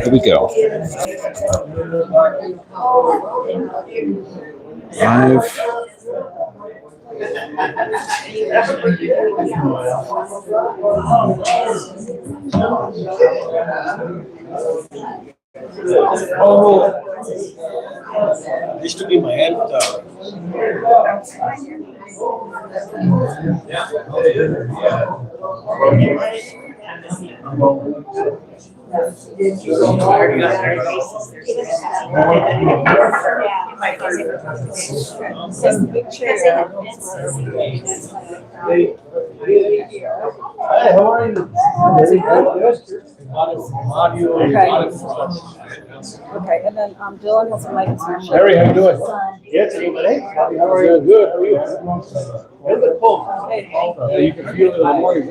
Here we go. 5. Used to be my head. Hey, how are you? Okay, and then Dylan has some lights. Harry, how you doing? Yes, everybody. How are you? Good. How are you? Where's the cold? Yeah, you can feel it in the morning.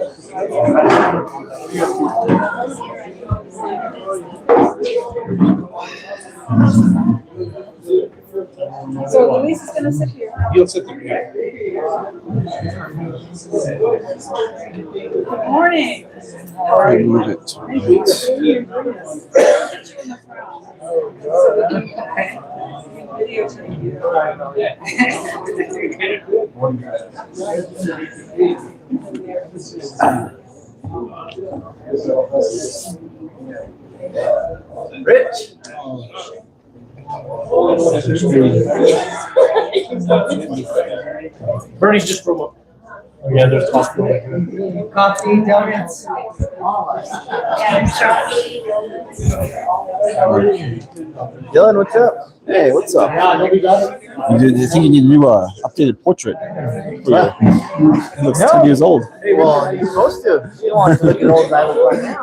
So Luis is gonna sit here. You'll sit there. Good morning. Move it to Rich. Bernie's just from up. Yeah, there's coffee. Coffee, donuts. Dylan, what's up? Hey, what's up? Yeah, You think you need a new updated portrait? He looks 10 years old. Hey, well, you're supposed to. You don't want to look at old as I look right now.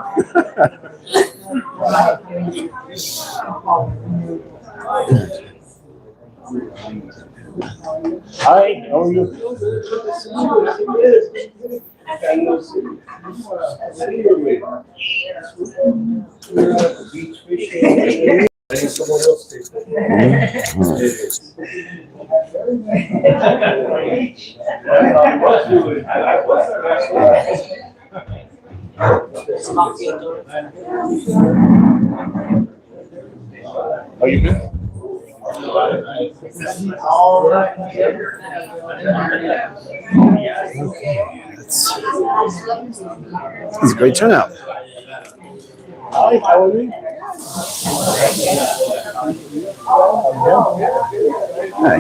Hi, how are you? Are you good? It's a great turnout. Hi, how are you? Hi.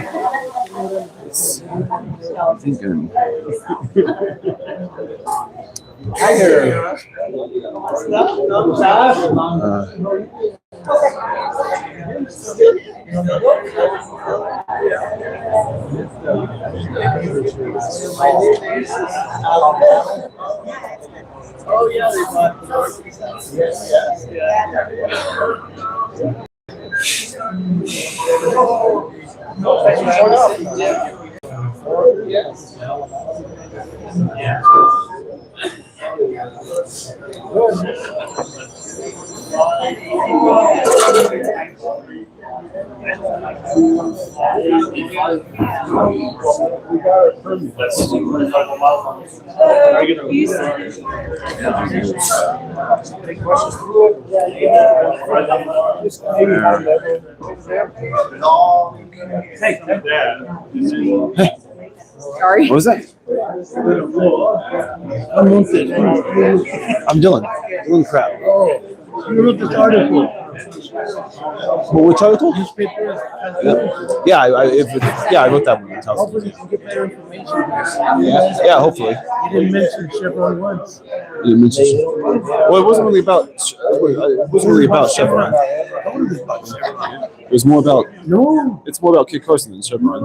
Thinking. Hi there. Oh yeah, they bought. Yes. Sorry. What was that? I'm Dylan Crabb. You wrote this article. Well, which article? Yeah, I wrote that one. Hopefully you can get better information. Yeah, hopefully. You didn't mention Chevron once. You mentioned well, it wasn't really about. It wasn't really about Chevron. It was more about. No. It's more about Kit Carson than Chevron.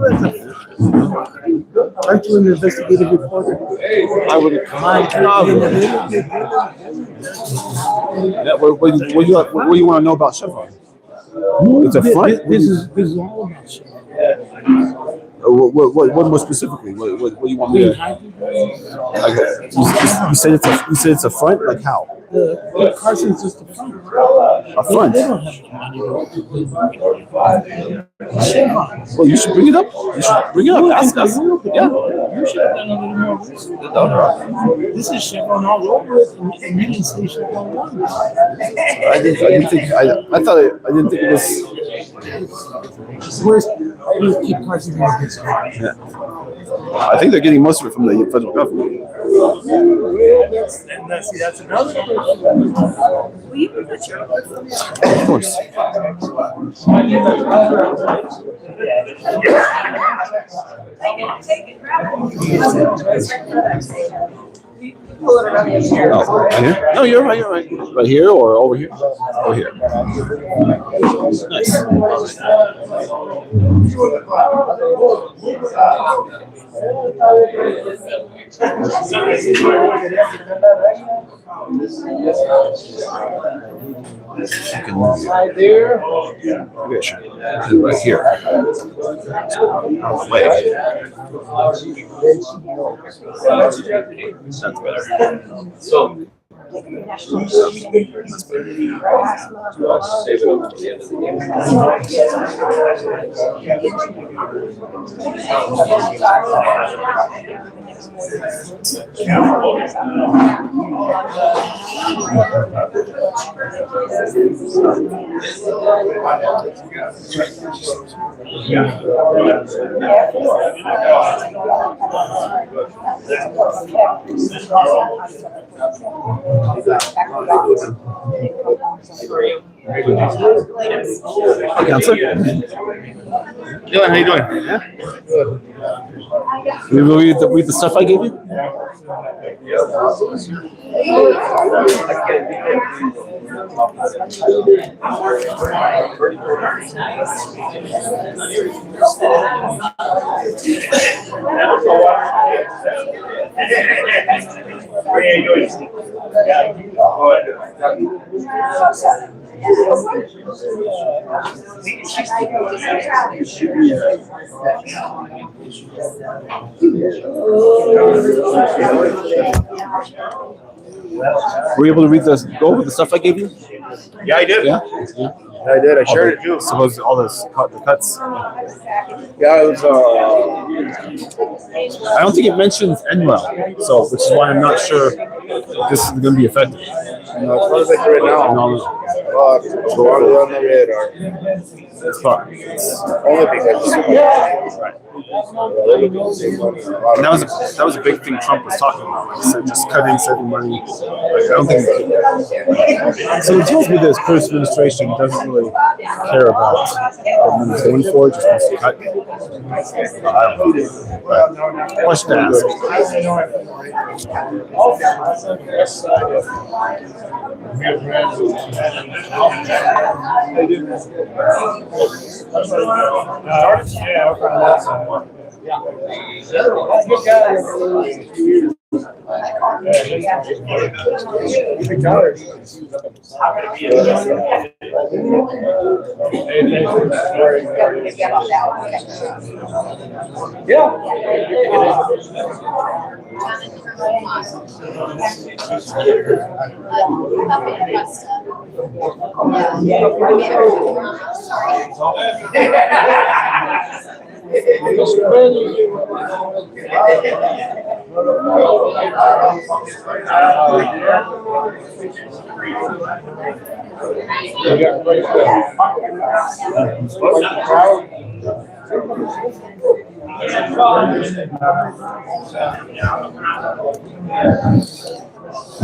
Aren't you an investigative reporter? I would. Yeah, what do you want to know about Chevron? It's a front. This is all about Chevron. What more specifically? What do you want me to? Okay. You said it's a front. Like how? Carson's just a front. A front. They don't have the money to Well, you should bring it up. Ask us. Yeah. You should have done a little more research. This is Chevron all over it, and you didn't say Chevron one. I didn't think I didn't think it was. Where's keep Carson going to get started? Yeah. I think they're getting most of it from the federal government. That's another question. Will you put your Of course. take it, grab it. Pull it around the other chair. Oh, right here? No, you're right. You're right. Right here or over here? Over here. Nice. Right there. Okay, sure. Right here. Wait. That's better. So. Counselor? Dylan, how you doing? Yeah. You read the stuff I gave you? Were you able to go over the stuff I gave you? Yeah, I did. Yeah? I did. I shared it too. Suppose all the cuts. Yeah, it was. I don't think it mentions NWEL, so which is why I'm not sure if this is going to be effective. As far as I can right now, it's on the radar. It's fine. Only because. And that was a big thing Trump was talking about. Like I said, just cutting, saving money. Like, I don't think. So it tells me that his first administration doesn't really care about what money's going for. Just wants to cut. I don't know. But question to ask.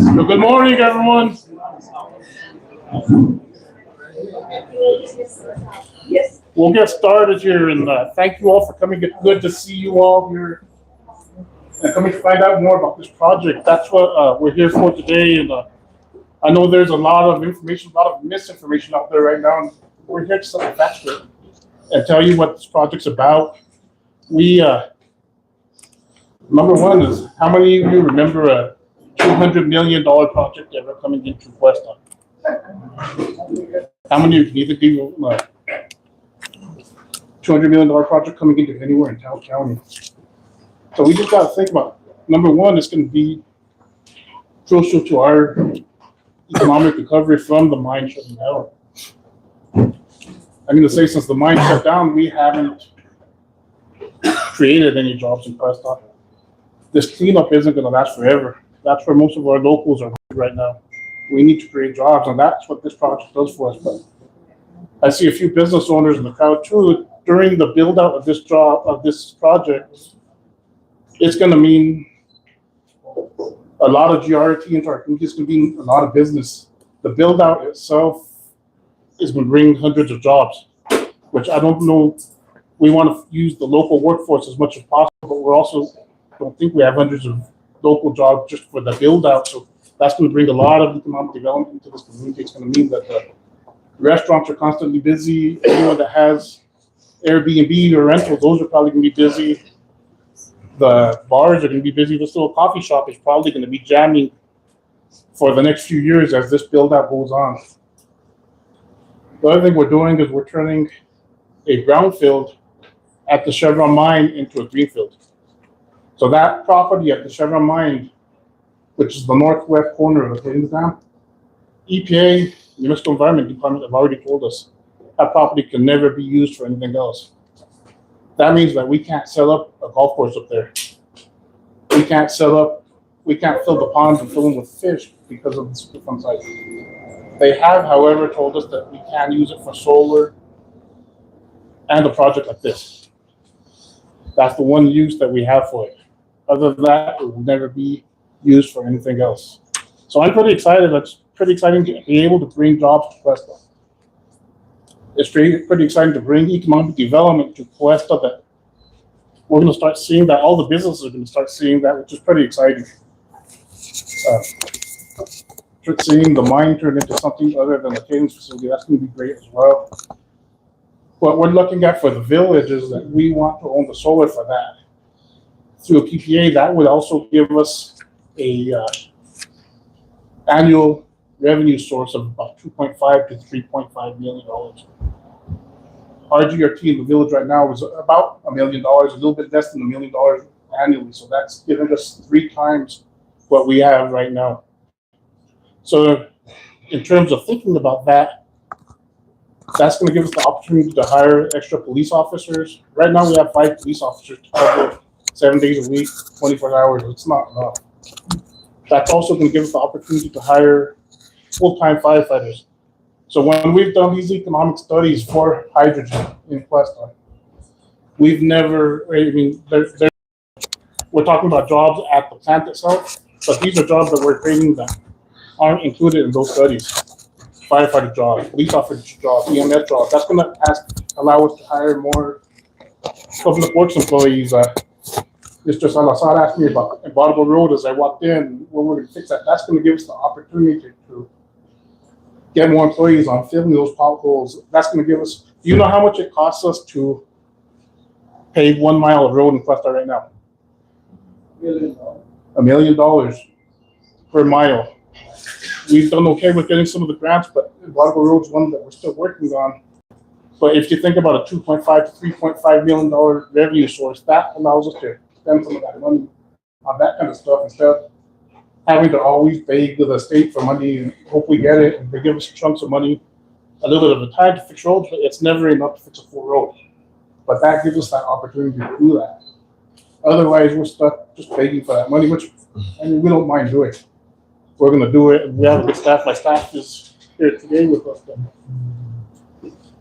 So good morning, everyone. We'll get started here, and thank you all for coming. It's good to see you all here and coming to find out more about this project. That's what we're here for today. And I know there's a lot of information, a lot of misinformation out there right now, and we're here to set the facts straight and tell you what this project's about. We number one is, how many of you remember a $200 million project ever coming into Questa? How many of you think $200 million project coming into anywhere in Taos County? So we just got to think about, number one, it's going to be crucial to our economic recovery from the mine shutting down. I'm going to say, since the mine shut down, we haven't created any jobs in Questa. this cleanup isn't going to last forever. That's where most of our locals are right now. We need to create jobs, and that's what this project does for us. But I see a few business owners in the crowd too. During the build out of this project, it's going to mean a lot of GRT into our community. It's going to be a lot of business. The build out itself is going to bring hundreds of jobs, which I don't know. We want to use the local workforce as much as possible, but we're also don't think we have hundreds of local jobs just for the build out. So that's going to bring a lot of economic development into this community. It's going to mean that the restaurants are constantly busy. Anyone that has Airbnb or rental, those are probably going to be busy. The bars are going to be busy. This little coffee shop is probably going to be jamming for the next few years as this build out goes on. The other thing we're doing is we're turning a brownfield at the Chevron mine into a greenfield. So that property at the Chevron mine, which is the northwest corner of the tailings dam, EPA, Municipal Environment Department, have already told us that property can never be used for anything else. That means that we can't set up a golf course up there. We can't fill the ponds and fill them with fish because of the Superfund site. They have, however, told us that we can use it for solar and a project like this. That's the one use that we have for it. Other than that, it will never be used for anything else. So I'm pretty excited. It's pretty exciting to be able to bring jobs to Questa. It's pretty exciting to bring economic development to Questa, that we're going to start seeing that. All the businesses are going to start seeing that, which is pretty exciting. Seeing the mine turn into something other than a tailings facility, that's going to be great as well. What we're looking at for the village is that we want to own the solar for that. Through a PPA, that would also give us a annual revenue source of about $2.5 to $3.5 million. Our GRT in the village right now is about $1 million, a little bit less than $1 million annually. So that's giving us 3 times what we have right now. So in terms of thinking about that, that's going to give us the opportunity to hire extra police officers. Right now we have 5 police officers to cover 7 days a week, 24 hours. It's not enough. That's also going to give us the opportunity to hire full-time firefighters. So when we've done these economic studies for hydrogen in Questa, we've never, we're talking about jobs at the plant itself, but these are jobs that we're creating that aren't included in those studies. Firefighter jobs, police officer jobs, EMS jobs. That's going to allow us to hire more public works employees. Mr. Salazar asked me about Embodible Road as I walked in, when we're going to fix that. That's going to give us the opportunity to get more employees on filling those potholes. That's going to give us, do you know how much it costs us to pave 1 mile of road in Questa right now? $1 million per mile. We've done okay with getting some of the grants, but Embodible Road's one that we're still working on. But if you think about a $2.5 to $3.5 million revenue source, that allows us to spend some of that money on that kind of stuff instead of having to always beg the state for money and hope we get it. And they give us chunks of money a little bit of a time to fix roads, but it's never enough to fix a full road. But that gives us that opportunity to do that. Otherwise, we're stuck just begging for that money, which we don't mind doing. We're going to do it. We have a good staff. My staff is here today with us.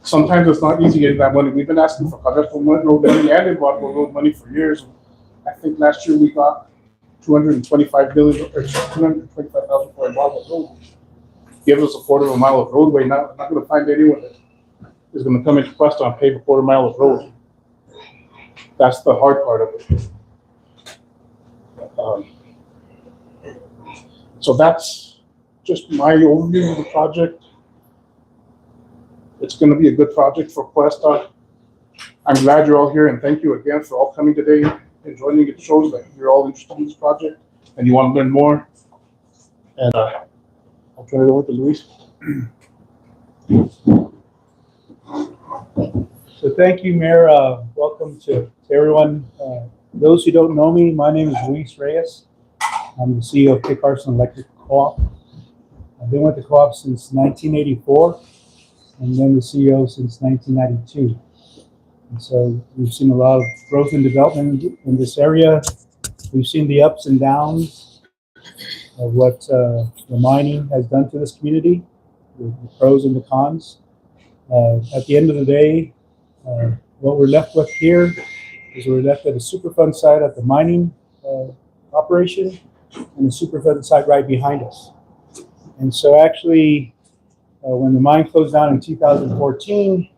Sometimes it's not easy getting that money. We've been asking for Carson road money and Embodible Road money for years. I think last year we got $225,000 for Embodible Road. Give us a quarter of a mile of roadway. Now, I'm not going to find anyone that is going to come into Questa and pave a quarter mile of road. That's the hard part of it. So that's just my overview of the project. It's going to be a good project for Questa. I'm glad you're all here, and thank you again for all coming today and joining. It shows that you're all interested in this project and you want to learn more. And I'll turn it over to Luis. So thank you, Mayor. Welcome to everyone. Those who don't know me, my name is Luis Reyes. I'm the CEO of Carson Electric Co-op. I've been with the co-op since 1984 and then the CEO since 1992. And so we've seen a lot of growth and development in this area. We've seen the ups and downs of what the mining has done to this community, the pros and the cons. At the end of the day, what we're left with here is we're left at a Superfund site at the mining operation and the Superfund site right behind us. And so actually, when the mine closed down in 2014,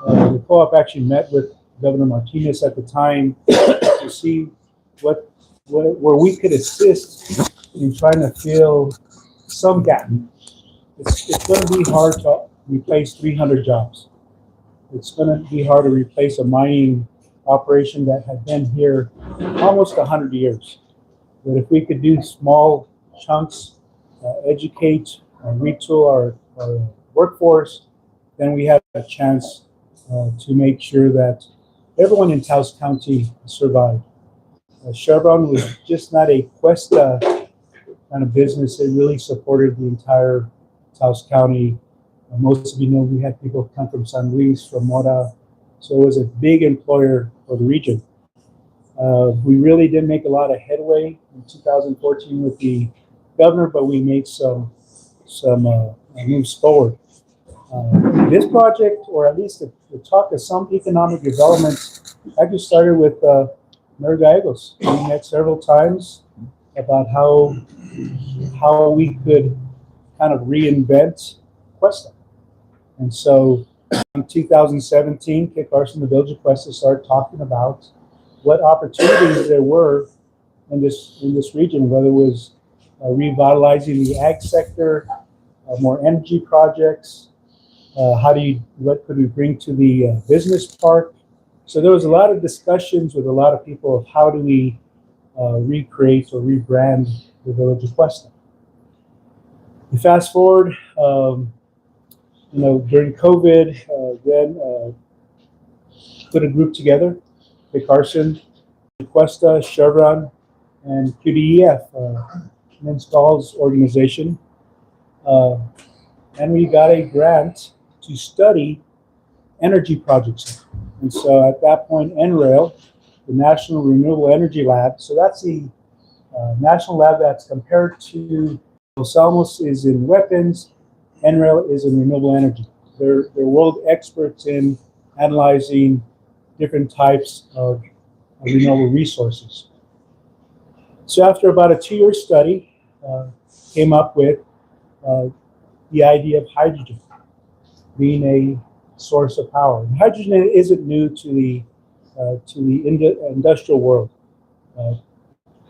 the co-op actually met with Governor Martinez at the time to see where we could assist in trying to fill some gap. It's going to be hard to replace 300 jobs. It's going to be hard to replace a mining operation that had been here almost 100 years. But if we could do small chunks, educate, retool our workforce, then we have a chance to make sure that everyone in Taos County survived. Chevron was just not a Questa kind of business. It really supported the entire Taos County. Most of you know we had people come from San Luis, from Mora, so it was a big employer for the region. We really didn't make a lot of headway in 2014 with the governor, but we made some moves forward. This project, or at least the talk of some economic development, actually started with Mayor Gallegos. We met several times about how we could kind of reinvent Questa. And so in 2017, Kit Carson, the village of Questa, started talking about what opportunities there were in this region, whether it was revitalizing the ag sector, more energy projects, what could we bring to the business park. So there was a lot of discussions with a lot of people of how do we recreate or rebrand the village of Questa. You fast forward, during COVID, then put a group together, Kit Carson, Questa, Chevron, and QDEF, an installs organization. And we got a grant to study energy projects. And so at that point, NREL, the National Renewable Energy Lab, so that's the national lab that's compared to Los Alamos is in weapons, NREL is in renewable energy. They're world experts in analyzing different types of renewable resources. So after about a 2-year study, came up with the idea of hydrogen being a source of power. And hydrogen isn't new to the industrial world.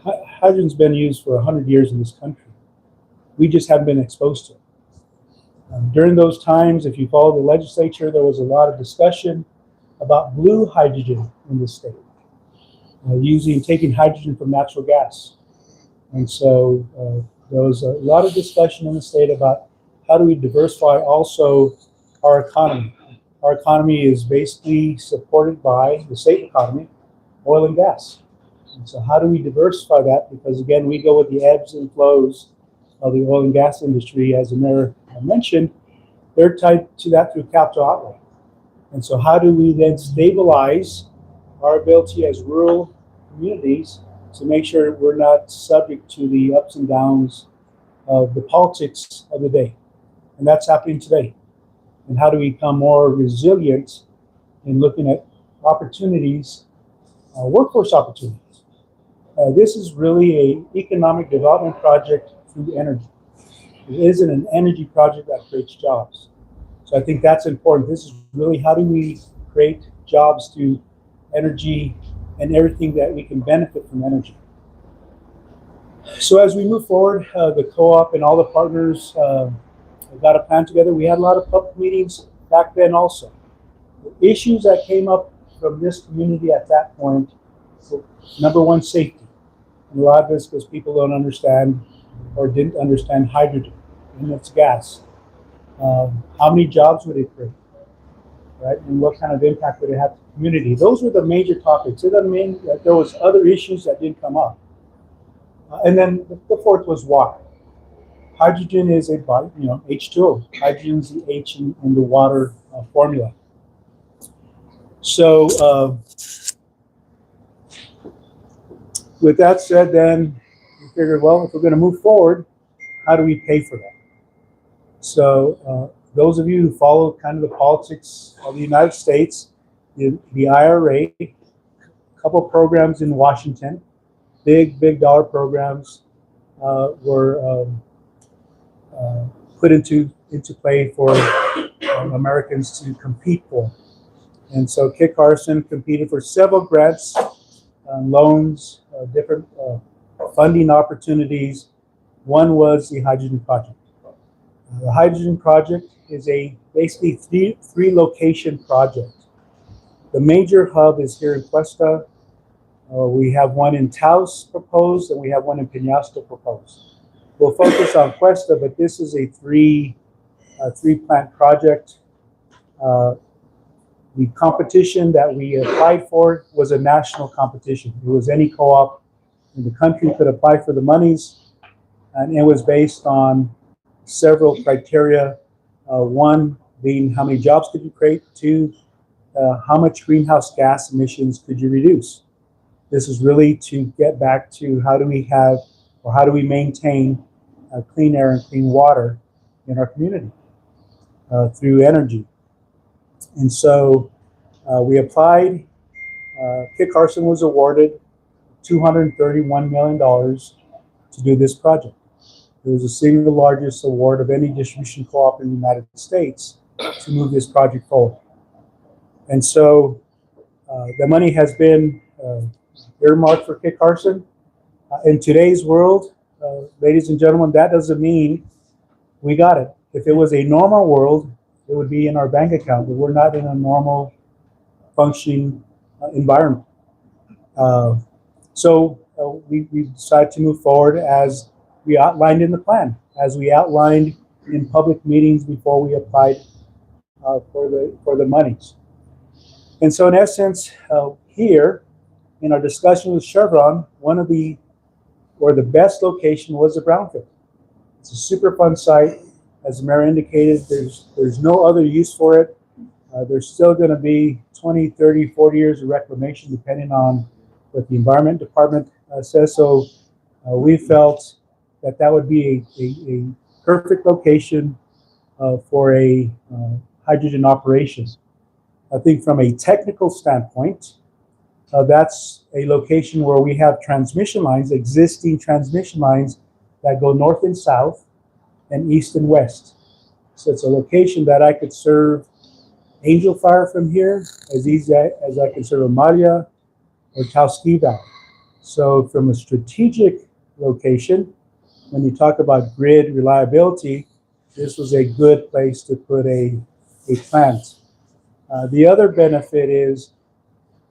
Hydrogen's been used for 100 years in this country. We just haven't been exposed to it. During those times, if you follow the legislature, there was a lot of discussion about blue hydrogen in the state, taking hydrogen from natural gas. And so there was a lot of discussion in the state about how do we diversify also our economy. Our economy is basically supported by the state economy, oil and gas. And so how do we diversify that? Because again, we go with the ebbs and flows of the oil and gas industry. As the mayor mentioned, they're tied to that through capital outlay. And so how do we then stabilize our ability as rural communities to make sure we're not subject to the ups and downs of the politics of the day? And that's happening today. And how do we become more resilient in looking at opportunities, workforce opportunities? This is really an economic development project through energy. It isn't an energy project that creates jobs. So I think that's important. This is really how do we create jobs through energy and everything that we can benefit from energy. So as we move forward, the co-op and all the partners got a plan together. We had a lot of public meetings back then also. The issues that came up from this community at that point were, number one, safety. And a lot of this because people don't understand or didn't understand hydrogen and its gas. How many jobs would it create, right? And what kind of impact would it have to the community? Those were the major topics. It doesn't mean that there was other issues that didn't come up. And then the fourth was water. Hydrogen is a H2O. Hydrogen is the H in the water formula. So with that said, then we figured, well, if we're going to move forward, how do we pay for that? So those of you who follow kind of the politics of the United States, the IRA, a couple programs in Washington, big dollar programs were put into play for Americans to compete for. And so Kit Carson competed for several grants, loans, different funding opportunities. One was the Hydrogen Project. The Hydrogen Project is a basically three location project. The major hub is here in Questa. We have one in Taos proposed, and we have one in Peñasco proposed. We'll focus on Questa, but this is a three plant project. The competition that we applied for was a national competition. It was any co-op in the country could apply for the monies, and it was based on several criteria. One being how many jobs could you create, two, how much greenhouse gas emissions could you reduce. This is really to get back to how do we maintain clean air and clean water in our community through energy. And so we applied. Kit Carson was awarded $231 million to do this project. It was the single largest award of any distribution co-op in the United States to move this project forward. And so the money has been earmarked for Kit Carson. In today's world, ladies and gentlemen, that doesn't mean we got it. If it was a normal world, it would be in our bank account, but we're not in a normal functioning environment. So we decided to move forward as we outlined in the plan, as we outlined in public meetings before we applied for the monies. And so in essence, here in our discussion with Chevron, the best location was the brownfield. It's a super fun site. As the mayor indicated, there's no other use for it. There's still going to be 20, 30, 40 years of reclamation, depending on what the Environment Department says. So we felt that would be a perfect location for a hydrogen operation. I think from a technical standpoint, that's a location where we have transmission lines, existing transmission lines that go north and south and east and west. So it's a location that I could serve Angel Fire from here as easy as I can serve Amalia or Chowski Valley. So from a strategic location, when you talk about grid reliability, this was a good place to put a plant. The other benefit is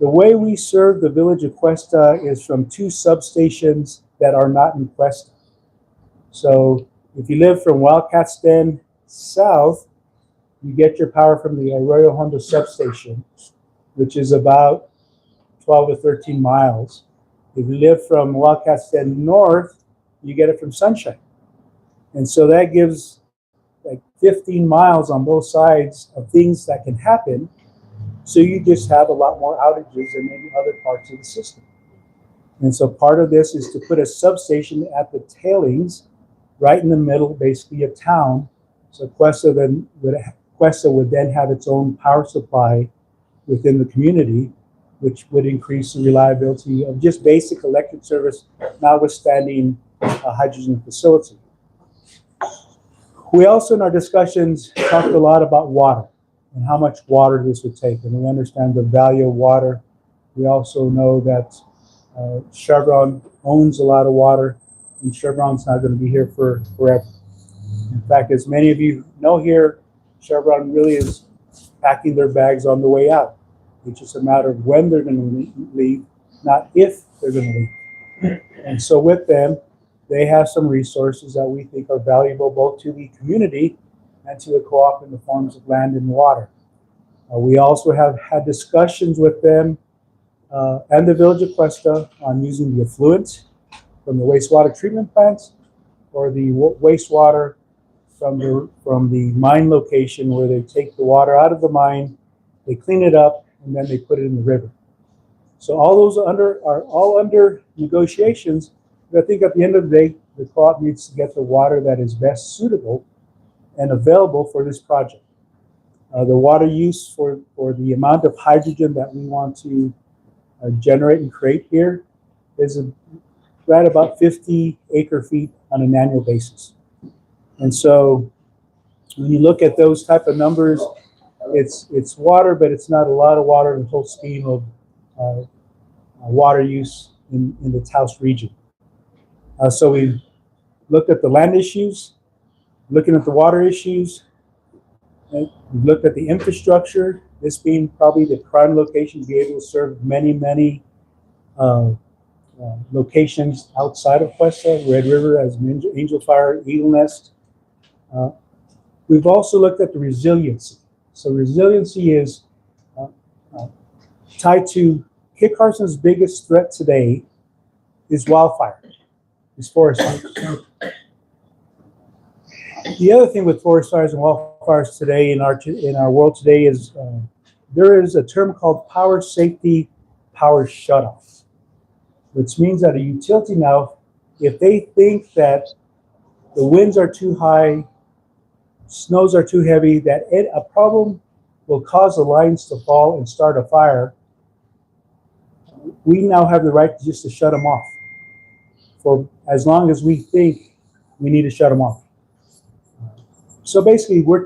the way we serve the village of Questa is from two substations that are not in Questa. So if you live from Wildcats Den south, you get your power from the Arroyo Hondo substation, which is about 12 to 13 miles. If you live from Wildcats Den north, you get it from Sunshine. And so that gives like 15 miles on both sides of things that can happen. So you just have a lot more outages than any other parts of the system. And so part of this is to put a substation at the tailings right in the middle, basically, of town. So Questa would then have its own power supply within the community, which would increase the reliability of just basic electric service, notwithstanding a hydrogen facility. We also, in our discussions, talked a lot about water and how much water this would take. And we understand the value of water. We also know that Chevron owns a lot of water, and Chevron's not going to be here forever. In fact, as many of you know here, Chevron really is packing their bags on the way out. It's just a matter of when they're going to leave, not if they're going to leave. And so with them, they have some resources that we think are valuable both to the community and to the co-op in the forms of land and water. We also have had discussions with them and the village of Questa on using the effluent from the wastewater treatment plants or the wastewater from the mine location, where they take the water out of the mine, they clean it up, and then they put it in the river. So all those are all under negotiations. But I think at the end of the day, the co-op needs to get the water that is best suitable and available for this project. The water use for the amount of hydrogen that we want to generate and create here is right about 50 acre-feet on an annual basis. And so when you look at those type of numbers, it's water, but it's not a lot of water in the whole scheme of water use in the Taos region. So we looked at the land issues, looking at the water issues, and we've looked at the infrastructure, this being probably the prime location to be able to serve many locations outside of Questa, Red River as Angel Fire, Eagle Nest. We've also looked at the resiliency. So resiliency is tied to Kit Carson's biggest threat today is wildfire, is forest fires. The other thing with forest fires and wildfires today in our world today is there is a term called power safety power shutoff, which means that a utility now, if they think that the winds are too high, snows are too heavy, that a problem will cause the lines to fall and start a fire, we now have the right just to shut them off for as long as we think we need to shut them off. So basically, we're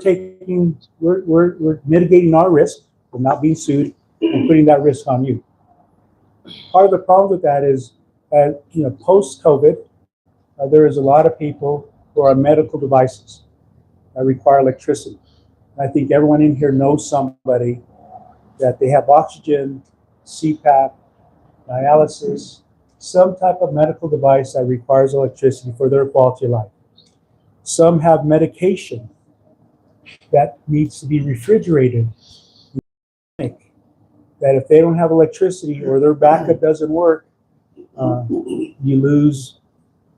mitigating our risk of not being sued and putting that risk on you. Part of the problem with that is, post-COVID, there is a lot of people who are on medical devices that require electricity. I think everyone in here knows somebody that they have oxygen, CPAP, dialysis, some type of medical device that requires electricity for their quality of life. Some have medication that needs to be refrigerated, that if they don't have electricity or their backup doesn't work, you lose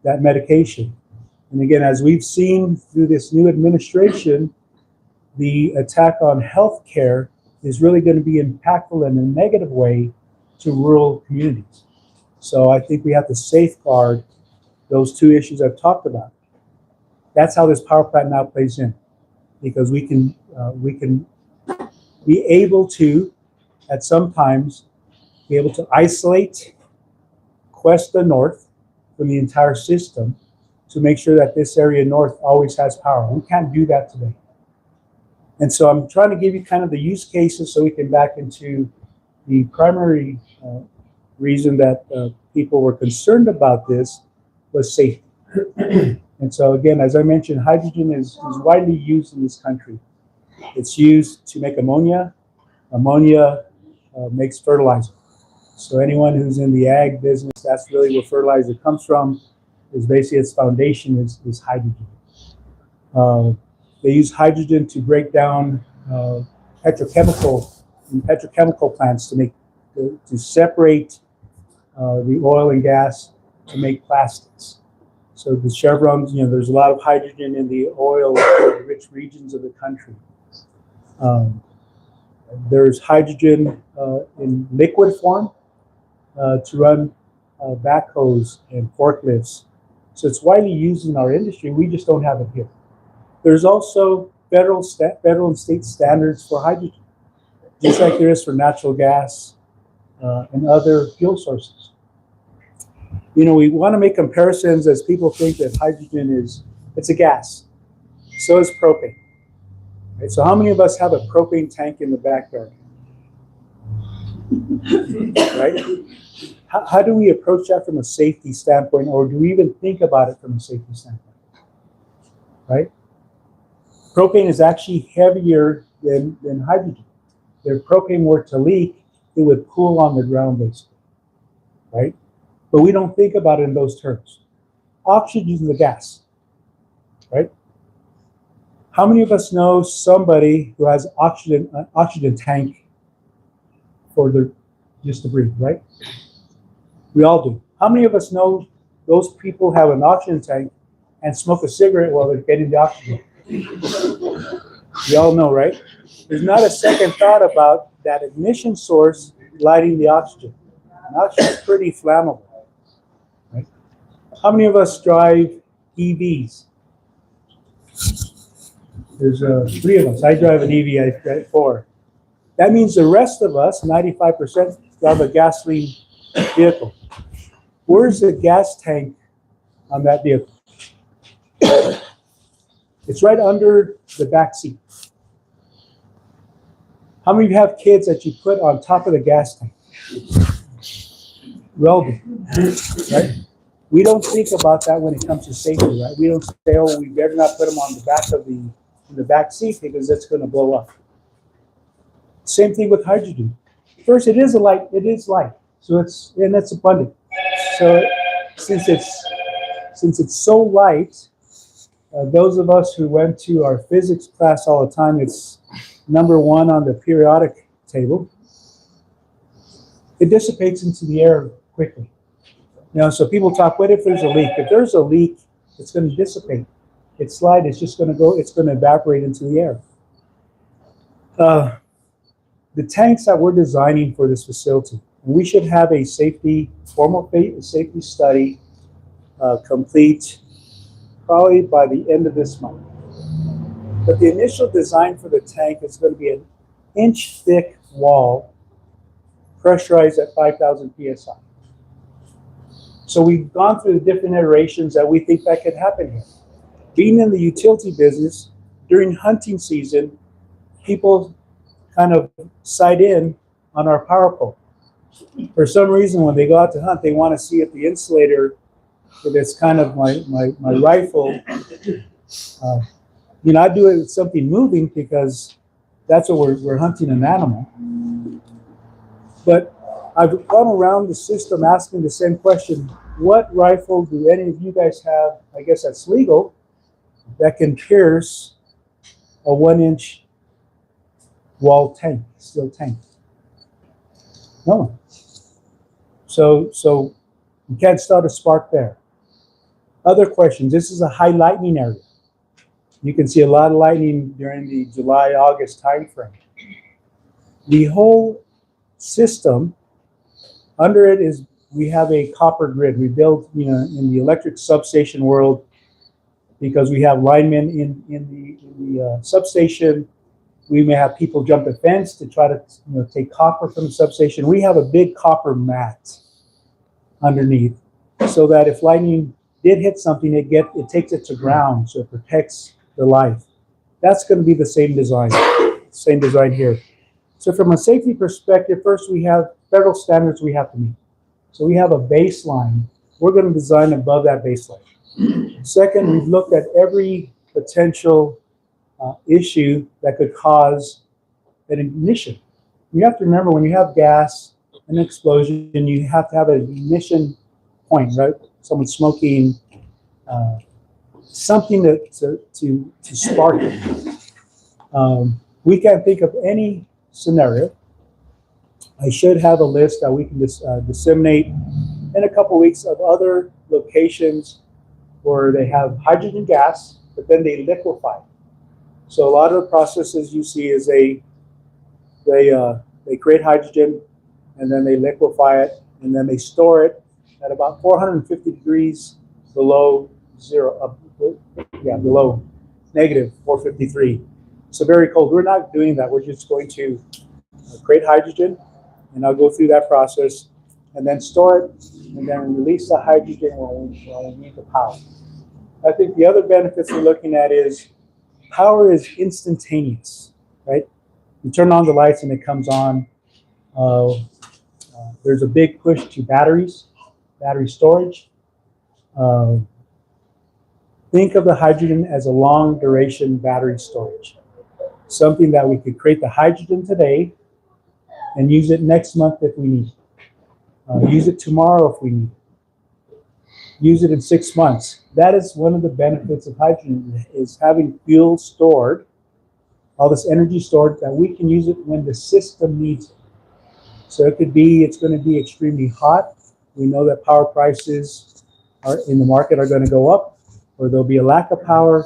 that medication. And again, as we've seen through this new administration, the attack on healthcare is really going to be impactful in a negative way to rural communities. So I think we have to safeguard those two issues I've talked about. That's how this power plant now plays in, because we can be able to, at some times, be able to isolate Questa North from the entire system to make sure that this area north always has power. We can't do that today. And so I'm trying to give you kind of the use cases so we can back into the primary reason that people were concerned about this was safety. And so again, as I mentioned, hydrogen is widely used in this country. It's used to make ammonia. Ammonia makes fertilizer. So anyone who's in the ag business, that's really where fertilizer comes from, is basically its foundation is hydrogen. They use hydrogen to break down petrochemical plants to separate the oil and gas to make plastics. So the chevrons, there's a lot of hydrogen in the oil-rich regions of the country. There's hydrogen in liquid form to run backhoes and forklifts. So it's widely used in our industry. We just don't have it here. There's also federal and state standards for hydrogen, just like there is for natural gas and other fuel sources. We want to make comparisons as people think that hydrogen it's a gas. So is propane. Right? So how many of us have a propane tank in the backyard? Right? How do we approach that from a safety standpoint, or do we even think about it from a safety standpoint? Right? Propane is actually heavier than hydrogen. If propane were to leak, it would pool on the ground basically. Right? But we don't think about it in those terms. Oxygen is a gas, right? How many of us know somebody who has an oxygen tank for just to breathe, right? We all do. How many of us know those people have an oxygen tank and smoke a cigarette while they're getting the oxygen? We all know, right? There's not a second thought about that ignition source lighting the oxygen. And oxygen is pretty flammable. How many of us drive EVs? There's 3 of us. I drive an EV, I drive 4. That means the rest of us, 95%, drive a gasoline vehicle. Where's the gas tank on that vehicle? It's right under the back seat. How many of you have kids that you put on top of the gas tank? Welding, right? We don't think about that when it comes to safety, right? We don't say, oh, we better not put them on the back of the back seat because that's going to blow up. Same thing with hydrogen. First, it is light. So it's abundant. So since it's so light, those of us who went to our physics class all the time, it's number 1 on the periodic table. It dissipates into the air quickly. So people talk, what if there's a leak? If there's a leak, it's going to dissipate. It's light, it's just going to evaporate into the air. The tanks that we're designing for this facility, we should have a formal safety study complete probably by the end of this month. But the initial design for the tank is going to be an inch thick wall pressurized at 5,000 psi. So we've gone through the different iterations that we think that could happen here. Being in the utility business, during hunting season, people kind of sight in on our power pole. For some reason, when they go out to hunt, they want to see if the insulator, if it's kind of my rifle, I do it with something moving because that's what we're hunting an animal. But I've gone around the system asking the same question: what rifle do any of you guys have, I guess that's legal, that can pierce a 1-inch wall tank, steel tank? No one. So you can't start a spark there. Other questions. This is a high lightning area. You can see a lot of lightning during the July-August timeframe. The whole system, under it is, we have a copper grid. We built, in the electric substation world, because we have linemen in the substation. We may have people jump the fence to try to take copper from the substation. We have a big copper mat underneath, so that if lightning did hit something, it takes it to ground, so it protects the life. That's going to be the same design here. So from a safety perspective, first we have federal standards we have to meet. So we have a baseline. We're going to design above that baseline. Second, we've looked at every potential issue that could cause an ignition. You have to remember, when you have gas, an explosion, you have to have an ignition point, right? Someone smoking, something to spark it. We can't think of any scenario. I should have a list that we can disseminate in a couple weeks of other locations where they have hydrogen gas, but then they liquefy. So a lot of the processes you see is they create hydrogen, and then they liquefy it, and then they store it at about 450 degrees below zero, below negative 453. So very cold. We're not doing that. We're just going to create hydrogen, and I'll go through that process, and then store it, and then release the hydrogen when we need the power. I think the other benefits we're looking at is power is instantaneous, right? You turn on the lights and it comes on. There's a big push to batteries, battery storage. Think of the hydrogen as a long duration battery storage. Something that we could create the hydrogen today and use it next month if we need it. Use it tomorrow if we need it. Use it in 6 months. That is one of the benefits of hydrogen, is having fuel stored, all this energy stored, that we can use it when the system needs it. So it's going to be extremely hot. We know that power prices in the market are going to go up, or there'll be a lack of power.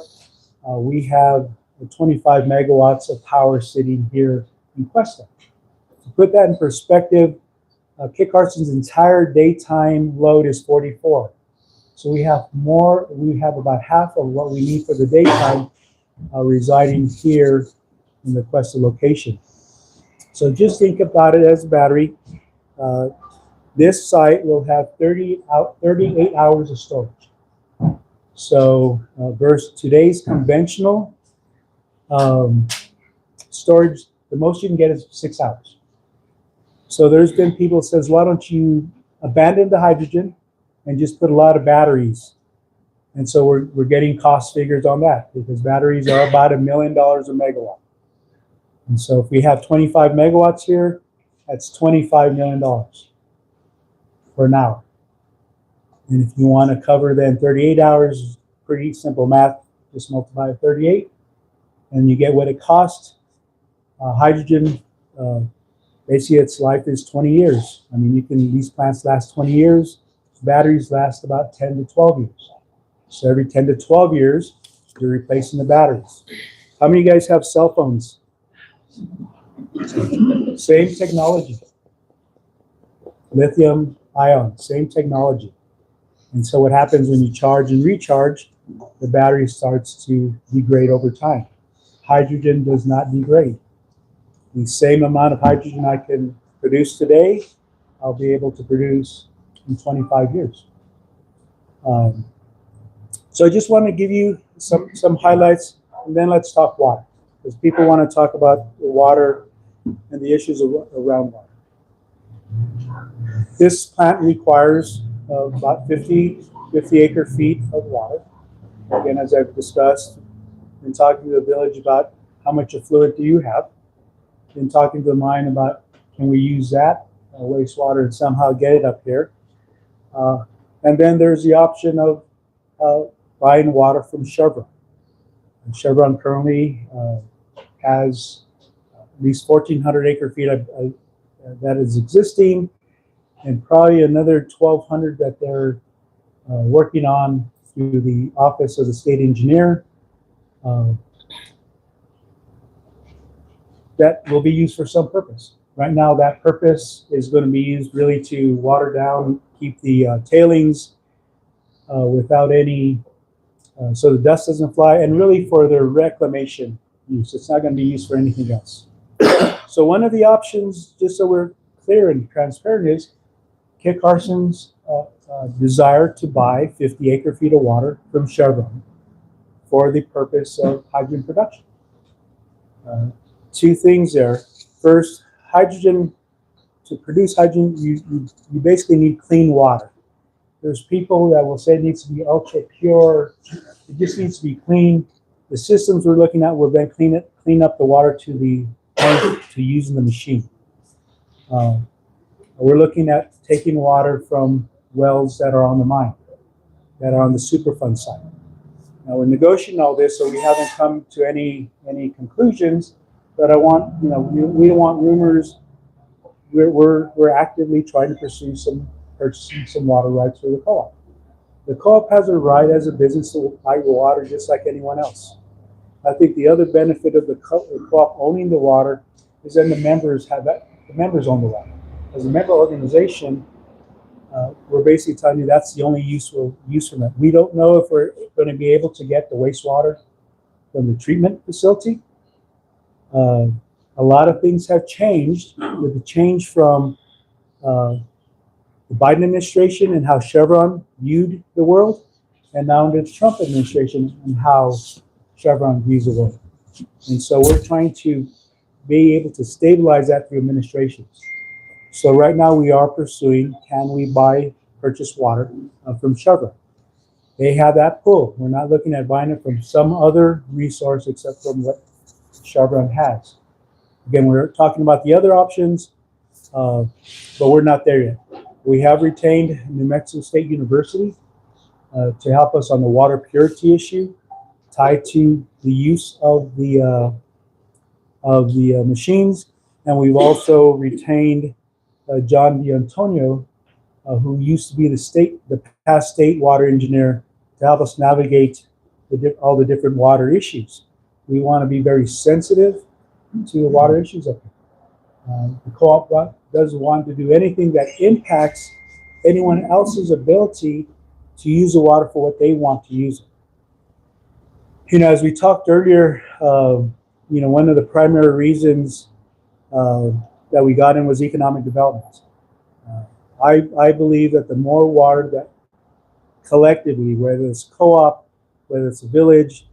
We have 25 megawatts of power sitting here in Questa. To put that in perspective, Kit Carson's entire daytime load is 44. So we have about half of what we need for the daytime residing here in the Questa location. So just think about it as a battery. This site will have 38 hours of storage. So versus today's conventional storage, the most you can get is 6 hours. So there's been people who says, why don't you abandon the hydrogen and just put a lot of batteries? And so we're getting cost figures on that because batteries are about $1 million a megawatt. And so if we have 25 megawatts here, that's $25 million for an hour. And if you want to cover then 38 hours, pretty simple math, just multiply 38, and you get what it costs. Hydrogen, basically its life is 20 years. I mean, these plants last 20 years. Batteries last about 10 to 12 years. So every 10 to 12 years, you're replacing the batteries. How many of you guys have cell phones? Same technology. Lithium ion, same technology. And so what happens when you charge and recharge, the battery starts to degrade over time. Hydrogen does not degrade. The same amount of hydrogen I can produce today, I'll be able to produce in 25 years. So I just want to give you some highlights, and then let's talk water, because people want to talk about the water and the issues around water. This plant requires about 50 acre feet of water. Again, as I've discussed, in talking to the village about how much effluent do you have, in talking to the mine about can we use that wastewater and somehow get it up here. And then there's the option of buying water from Chevron. And Chevron currently has at least 1,400 acre feet that is existing, and probably another 1,200 that they're working on through the Office of the State Engineer that will be used for some purpose. Right now, that purpose is going to be used really to water down, keep the tailings without any, so the dust doesn't fly, and really for their reclamation use. It's not going to be used for anything else. So one of the options, just so we're clear and transparent, is Kit Carson's desire to buy 50 acre feet of water from Chevron for the purpose of hydrogen production. Two things there. First, hydrogen, to produce hydrogen, you basically need clean water. There's people that will say it needs to be ultra pure. It just needs to be clean. The systems we're looking at will then clean up the water to using the machine. We're looking at taking water from wells that are on the mine, that are on the Superfund side. Now we're negotiating all this, so we haven't come to any conclusions. But I want, we don't want rumors. We're actively trying to pursue purchasing some water rights for the co-op. The co-op has a right as a business to buy water just like anyone else. I think the other benefit of the co-op owning the water is then the members own the water. As a member organization, we're basically telling you that's the only use from it. We don't know if we're going to be able to get the wastewater from the treatment facility. A lot of things have changed with the change from the Biden administration and how Chevron viewed the world, and now the Trump administration and how Chevron views the world. And so we're trying to be able to stabilize that through administrations. So right now we are pursuing, can we purchase water from Chevron? They have that pull. We're not looking at buying it from some other resource except from what Chevron has. Again, we're talking about the other options, but we're not there yet. We have retained New Mexico State University to help us on the water purity issue tied to the use of the machines, and we've also retained John D'Antonio, who used to be the past state water engineer, to help us navigate all the different water issues. We want to be very sensitive to the water issues up here. The co-op doesn't want to do anything that impacts anyone else's ability to use the water for what they want to use it. As we talked earlier, one of the primary reasons that we got in was economic development. I believe that the more water that collectively, whether it's co-op, whether it's a village,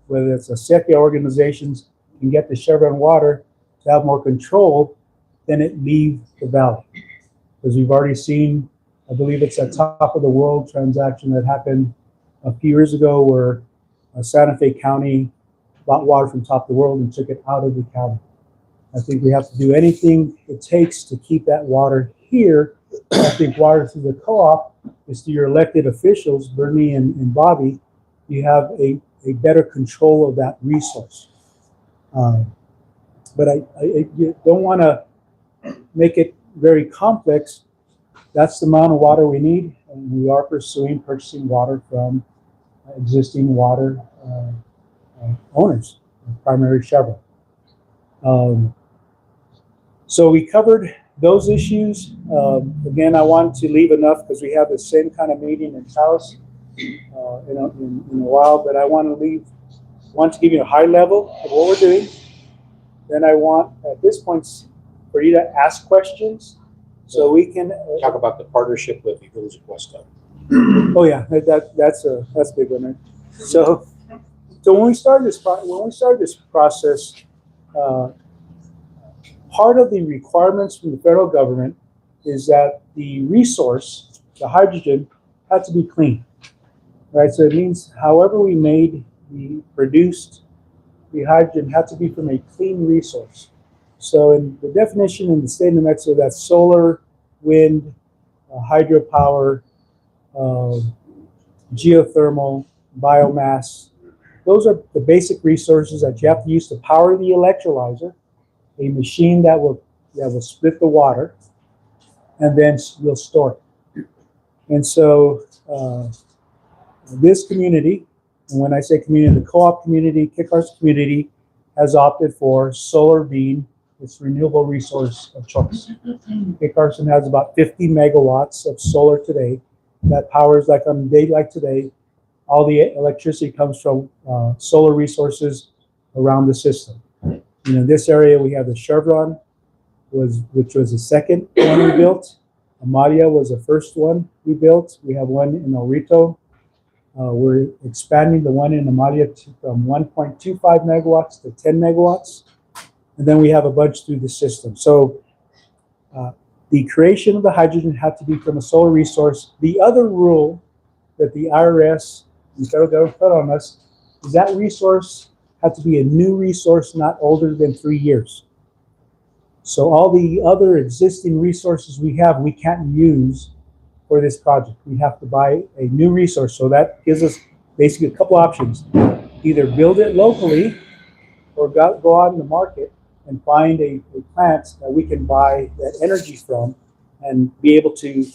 whether it's a SECA organizations, can get the Chevron water to have more control, then it leaves the valley. Because we've already seen, I believe it's a top of the world transaction that happened a few years ago where Santa Fe County bought water from top of the world and took it out of the county. I think we have to do anything it takes to keep that water here. I think water through the co-op is to your elected officials, Bernie and Bobby, you have a better control of that resource. But I don't want to make it very complex. That's the amount of water we need, and we are purchasing water from existing water owners, primary Chevron. So we covered those issues. Again, I want to leave enough because we have the same kind of meeting in Taos in a while, but I want to give you a high level of what we're doing. Then I want, at this point, for you to ask questions so we can talk about the partnership with the Village of Questa. Oh yeah, that's a big one. Right? So when we started this process, part of the requirements from the federal government is that the resource, the hydrogen, had to be clean, right? So it means however we produced the hydrogen had to be from a clean resource. So in the definition in the state of New Mexico, that's solar, wind, hydropower, geothermal, biomass. Those are the basic resources that you have to use to power the electrolyzer, a machine that will split the water, and then we'll store it. And so this community, and when I say community, the co-op community, Kit Carson community, has opted for solar being its renewable resource of choice. Kit Carson has about 50 megawatts of solar today that powers, like on a day like today, all the electricity comes from solar resources around the system. In this area, we have the Chevron, which was the second one we built. Amadia was the first one we built. We have one in El Rito. We're expanding the one in Amadia from 1.25 megawatts to 10 megawatts. And then we have a bunch through the system. So the creation of the hydrogen had to be from a solar resource. The other rule that the IRS and the federal government put on us is that resource had to be a new resource not older than 3 years. So all the other existing resources we have, we can't use for this project. We have to buy a new resource. So that gives us basically a couple options. Either build it locally or go out in the market and find a plant that we can buy that energy from and be able to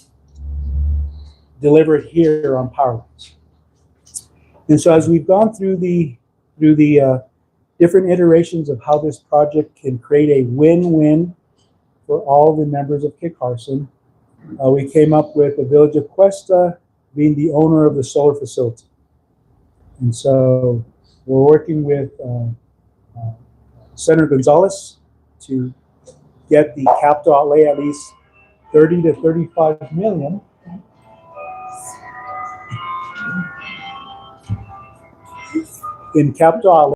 deliver it here on power lines. And so as we've gone through the different iterations of how this project can create a win-win for all the members of Kit Carson, we came up with the Village of Questa being the owner of the solar facility. And so we're working with Senator Gonzalez to get the capital outlay at least 30 to 35 million in capital outlay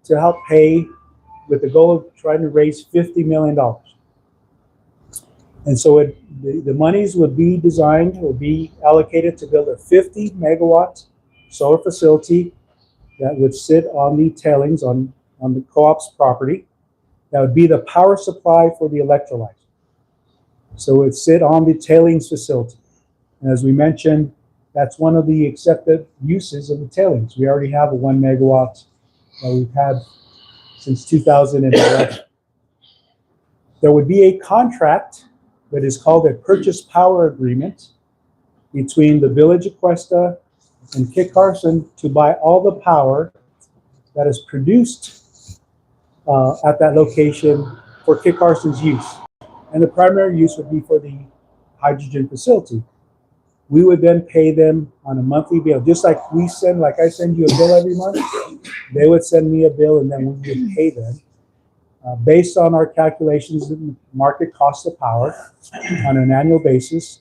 to help pay with the goal of trying to raise $50 million. And so the monies would be allocated to build a 50 megawatt solar facility that would sit on the tailings on the co-op's property. That would be the power supply for the electrolyzer. So it would sit on the tailings facility. And as we mentioned, that's one of the accepted uses of the tailings. We already have a 1 megawatt that we've had since 2011. There would be a contract that is called a purchase power agreement between the Village of Questa and Kit Carson to buy all the power that is produced at that location for Kit Carson's use. And the primary use would be for the hydrogen facility. We would then pay them on a monthly bill, just like I send you a bill every month. They would send me a bill, and then we would pay them based on our calculations of market cost of power on an annual basis.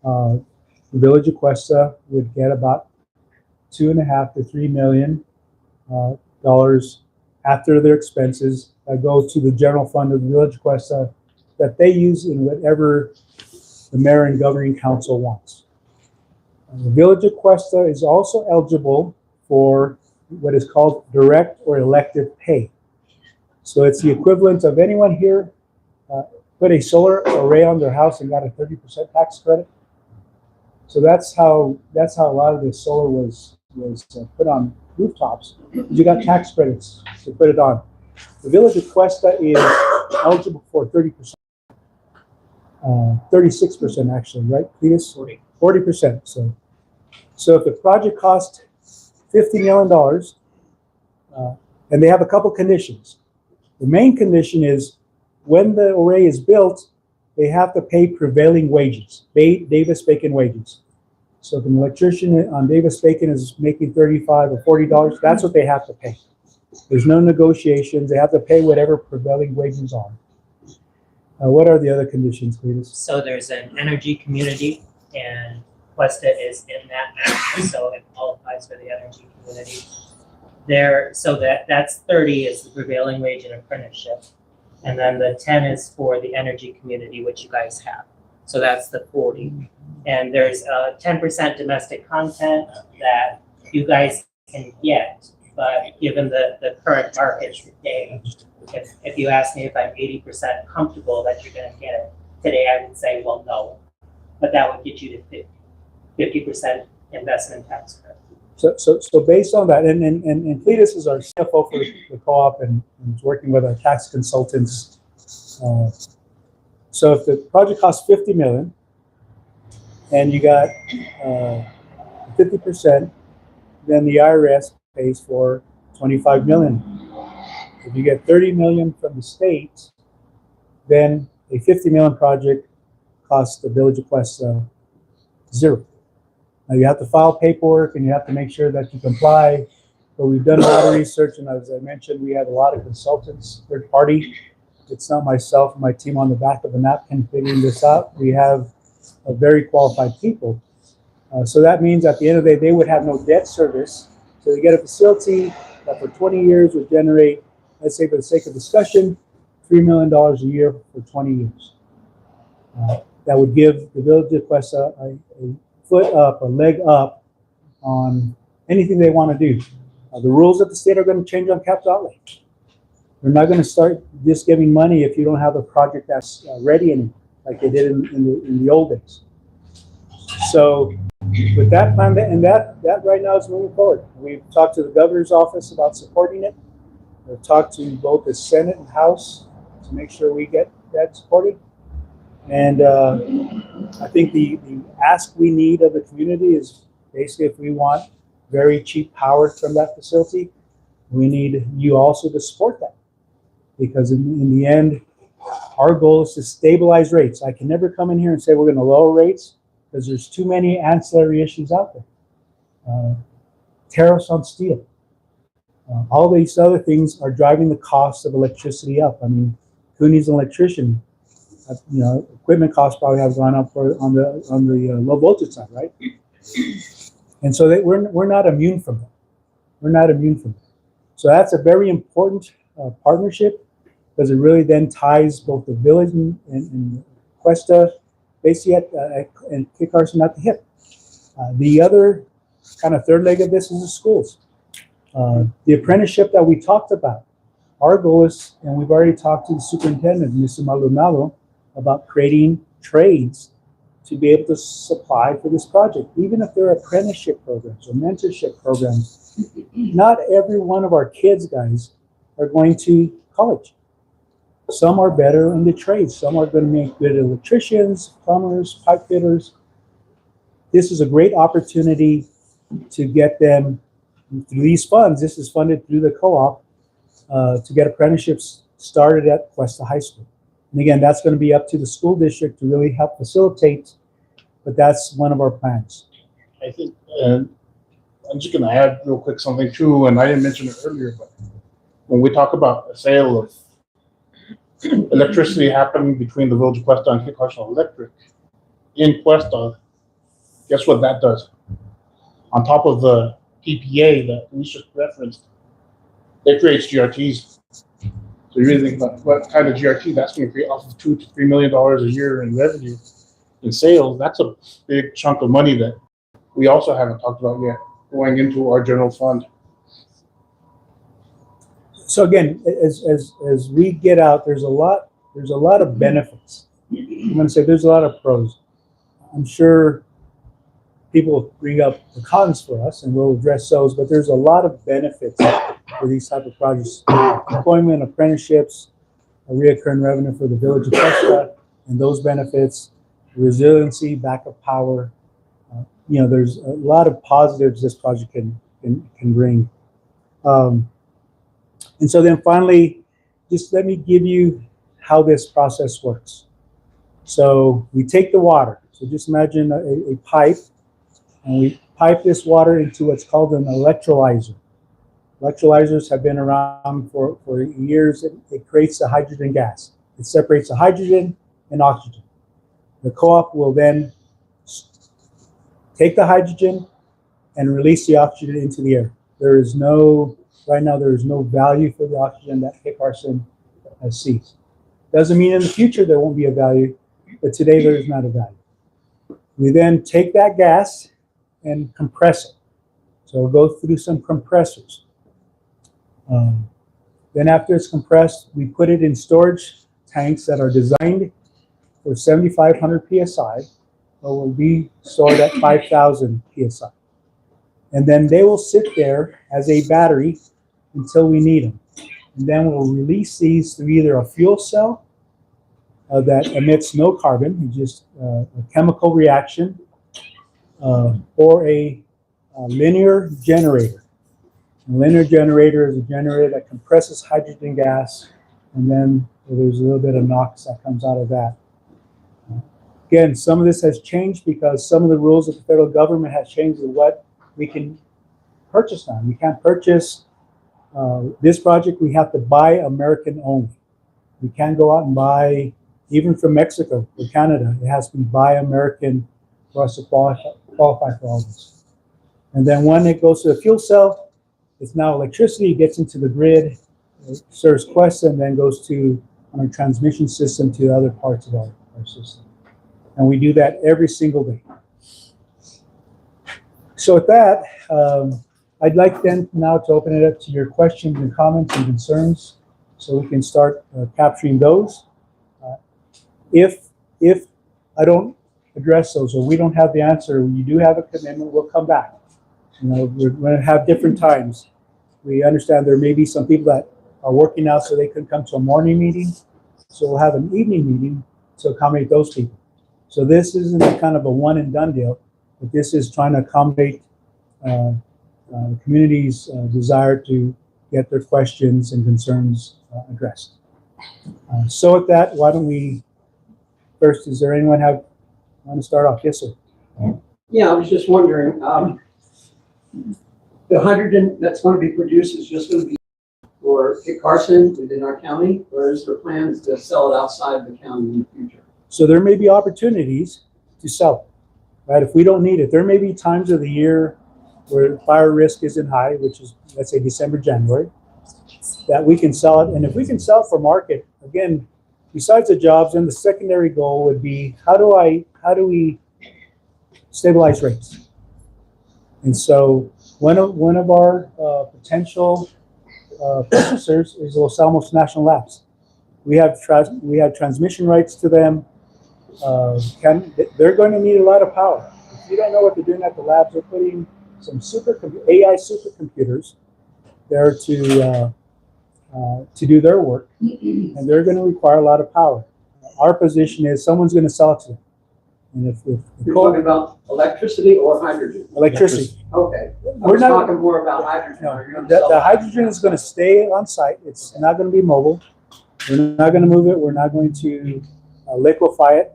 The Village of Questa would get about $2.5 to $3 million dollars after their expenses that go to the general fund of the Village of Questa that they use in whatever the mayor and governing council wants. The Village of Questa is also eligible for what is called direct or elective pay. So it's the equivalent of anyone here put a solar array on their house and got a 30% tax credit. So that's how a lot of the solar was put on rooftops. You got tax credits to put it on. The Village of Questa is eligible for 30%, 36% actually, right? Please, 40%. So if the project costs $50 million, and they have a couple conditions. The main condition is when the array is built, they have to pay prevailing wages, Davis-Bacon wages. So if an electrician on Davis-Bacon is making $35 or $40, that's what they have to pay. There's no negotiations. They have to pay whatever prevailing wages are. What are the other conditions, please? So there's an energy community, and Questa is in that map, so it qualifies for the energy community. So that's 30 is the prevailing wage and apprenticeship, and then the 10 is for the energy community, which you guys have. So that's the 40, and there's 10% domestic content that you guys can get, but given the current market today, if you ask me if I'm 80% comfortable that you're going to get it today, I would say, well, no, but that would get you to 50% investment tax credit. So based on that, and Cletus is our CFO for the co-op and is working with our tax consultants. So if the project costs $50 million and you got 50%, then the IRS pays for $25 million. If you get $30 million from the state, then a $50 million project costs the Village of Questa zero. Now you have to file paperwork and you have to make sure that you comply. But we've done a lot of research, and as I mentioned, we have a lot of consultants, third party. It's not myself and my team on the back of the napkin figuring this out. We have very qualified people. So that means at the end of the day, they would have no debt service. So they get a facility that for 20 years would generate, let's say for the sake of discussion, $3 million a year for 20 years. That would give the Village of Questa a foot up, a leg up on anything they want to do. The rules of the state are going to change on capital outlay. They're not going to start just giving money if you don't have a project that's ready anymore, like they did in the old days. So with that plan, and that right now is moving forward. We've talked to the governor's office about supporting it. We've talked to both the Senate and House to make sure we get that supported. And I think the ask we need of the community is basically if we want very cheap power from that facility, we need you also to support that. Because in the end, our goal is to stabilize rates. I can never come in here and say we're going to lower rates because there's too many ancillary issues out there. Tariffs on steel. All these other things are driving the cost of electricity up. I mean, who needs an electrician? Equipment costs probably have gone up on the low voltage side, right? And so we're not immune from that. We're not immune from that. So that's a very important partnership because it really then ties both the village and Questa basically and Kit Carson at the hip. The other kind of third leg of this is the schools. The apprenticeship that we talked about. Our goal is, and we've already talked to the superintendent, Mr. Maldonado, about creating trades to be able to supply for this project. Even if they're apprenticeship programs or mentorship programs, not every one of our kids, guys, are going to college. Some are better in the trades. Some are going to make good electricians, plumbers, pipe fitters. This is a great opportunity to get them through these funds. This is funded through the co-op to get apprenticeships started at Questa High School. And again, that's going to be up to the school district to really help facilitate but that's one of our plans. I think, I'm just gonna add real quick something too, and I didn't mention it earlier, but when we talk about a sale of electricity happening between the Village of Questa and Kit Carson Electric in Questa, guess what that does? On top of the PPA that we just referenced, it creates GRTs. So you really think about what kind of GRT that's going to create off of $2 to $3 million a year in revenue in sales. That's a big chunk of money that we also haven't talked about yet going into our general fund. So again, as we get out, there's a lot of benefits. I'm going to say there's a lot of pros. I'm sure people will bring up the cons for us, and we'll address those. But there's a lot of benefits for these type of projects: employment, apprenticeships, a reoccurring revenue for the Village of Questa, and those benefits, resiliency, backup power. There's a lot of positives this project can bring. And so then finally, just let me give you how this process works. So we take the water. So just imagine a pipe, and we pipe this water into what's called an electrolyzer. Electrolyzers have been around for years. It creates the hydrogen gas. It separates the hydrogen and oxygen. The co-op will then take the hydrogen and release the oxygen into the air. Right now, there is no value for the oxygen that Kit Carson sees. Doesn't mean in the future there won't be a value, but today there is not a value. We then take that gas and compress it. So we'll go through some compressors. Then after it's compressed, we put it in storage tanks that are designed for 7,500 PSI, but will be stored at 5,000 PSI. And then they will sit there as a battery until we need them. And then we'll release these through either a fuel cell that emits no carbon, just a chemical reaction, or a linear generator. A linear generator is a generator that compresses hydrogen gas, and then there's a little bit of NOx that comes out of that. Again, some of this has changed because some of the rules of the federal government has changed with what we can purchase now. We can't purchase this project. We have to buy American only. We can't go out and buy, even from Mexico or Canada. It has to be buy American for us to qualify for all this. And then when it goes to the fuel cell, it's now electricity. It gets into the grid, it serves Questa, and then goes to on our transmission system to other parts of our system. And we do that every single day. So with that, I'd like then now to open it up to your questions and comments and concerns so we can start capturing those. If I don't address those or we don't have the answer, you do have a commitment, we'll come back. We're going to have different times. We understand there may be some people that are working out so they couldn't come to a morning meeting. So we'll have an evening meeting to accommodate those people. So this isn't a kind of a one and done deal, but this is trying to accommodate the community's desire to get their questions and concerns addressed. So with that, why don't we first, is there anyone want to start off? Yes, sir. Yeah, I was just wondering, the hydrogen that's going to be produced is just going to be for Kit Carson within our county, or is there plans to sell it outside the county in the future? So there may be opportunities to sell it, right? If we don't need it, there may be times of the year where fire risk isn't high, which is, let's say, December, January, that we can sell it. And if we can sell it for market, again, besides the jobs, then the secondary goal would be how do we stabilize rates? And so one of our potential purchasers is Los Alamos National Labs. We have transmission rights to them. They're going to need a lot of power. If you don't know what they're doing at the labs, they're putting some AI supercomputers there to do their work, and they're going to require a lot of power. Our position is someone's going to sell it to them. And if You're talking about electricity or hydrogen? electricity. Okay. We're not talking more about hydrogen. No, Are you gonna sell the hydrogen is going to stay on site. It's not going to be mobile. We're not going to move it. We're not going to liquefy it.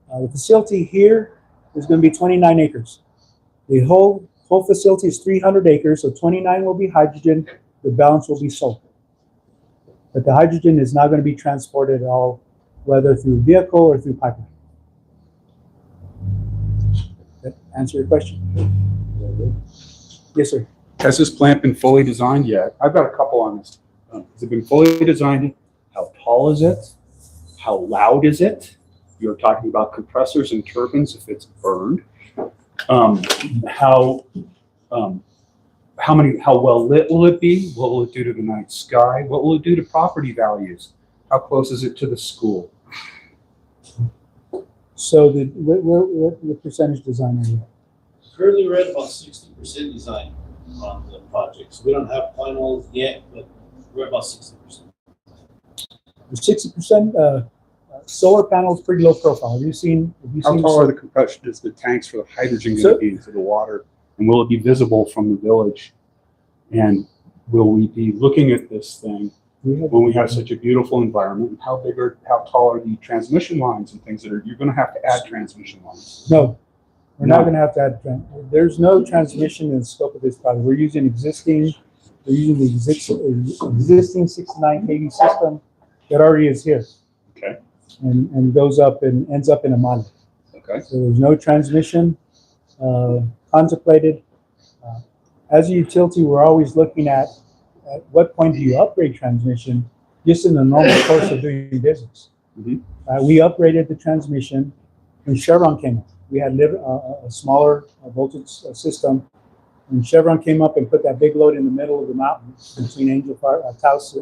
The facility here is going to be 29 acres. The whole facility is 300 acres, so 29 will be hydrogen, the balance will be solar. But the hydrogen is not going to be transported at all, whether through vehicle or through pipeline. That answer your question? Yes, sir. Has this plant been fully designed yet? I've got a couple on this. Has it been fully designed? How tall is it? How loud is it? You're talking about compressors and turbines if it's burned. How well lit will it be? What will it do to the night sky? What will it do to property values? How close is it to the school? So what percentage design are you at? Currently, we're at about 60% design on the project. So we don't have finals yet, but we're about 60%. 60% solar panels, pretty low profile. Have you seen? How tall are the compression? Is the tanks for the hydrogen going to be into the water? And will it be visible from the village? And will we be looking at this thing when we have such a beautiful environment? And how tall are the transmission lines and things you're going to have to add transmission lines? No, we're not going to have to add. There's no transmission in the scope of this project. We're using the existing 69 kV system that already is here. Okay. And goes up and ends up in a model. Okay. So there's no transmission contemplated. As a utility, we're always looking at what point do you upgrade transmission, just in the normal course of doing business. Mm-hmm. We upgraded the transmission when Chevron came up. We had a smaller voltage system. When Chevron came up and put that big load in the middle of the mountain between Angel Fire, Taos,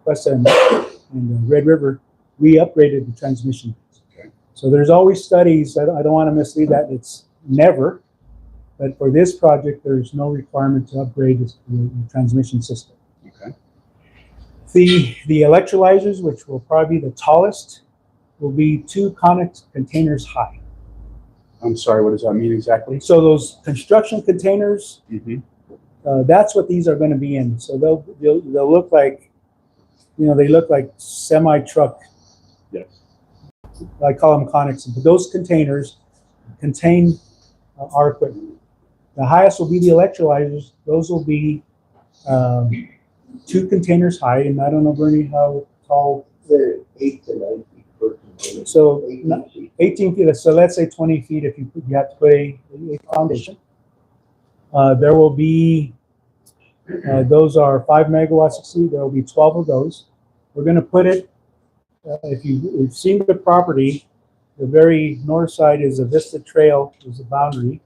Questa, and Red River, we upgraded the transmission. Okay. So there's always studies. I don't want to mislead that it's never, but for this project, there's no requirement to upgrade the transmission system. Okay. The electrolyzers, which will probably be the tallest, will be 2 Conex containers high. I'm sorry, what does that mean exactly? So those construction containers, Mm-hmm. that's what these are going to be in. So they'll look like, they look like semi-truck. Yes. I call them Conex, but those containers contain our equipment. The highest will be the electrolyzers. Those will be 2 containers high, and I don't know, Bernie, how tall. They're 8 to 9 feet per container. So 18 feet. 18 feet. So let's say 20 feet if you have to put a foundation. There will be, those are 5 megawatts. There will be 12 of those. We're going to put it, if you've seen the property, the very north side is a Vista Trail, is a boundary.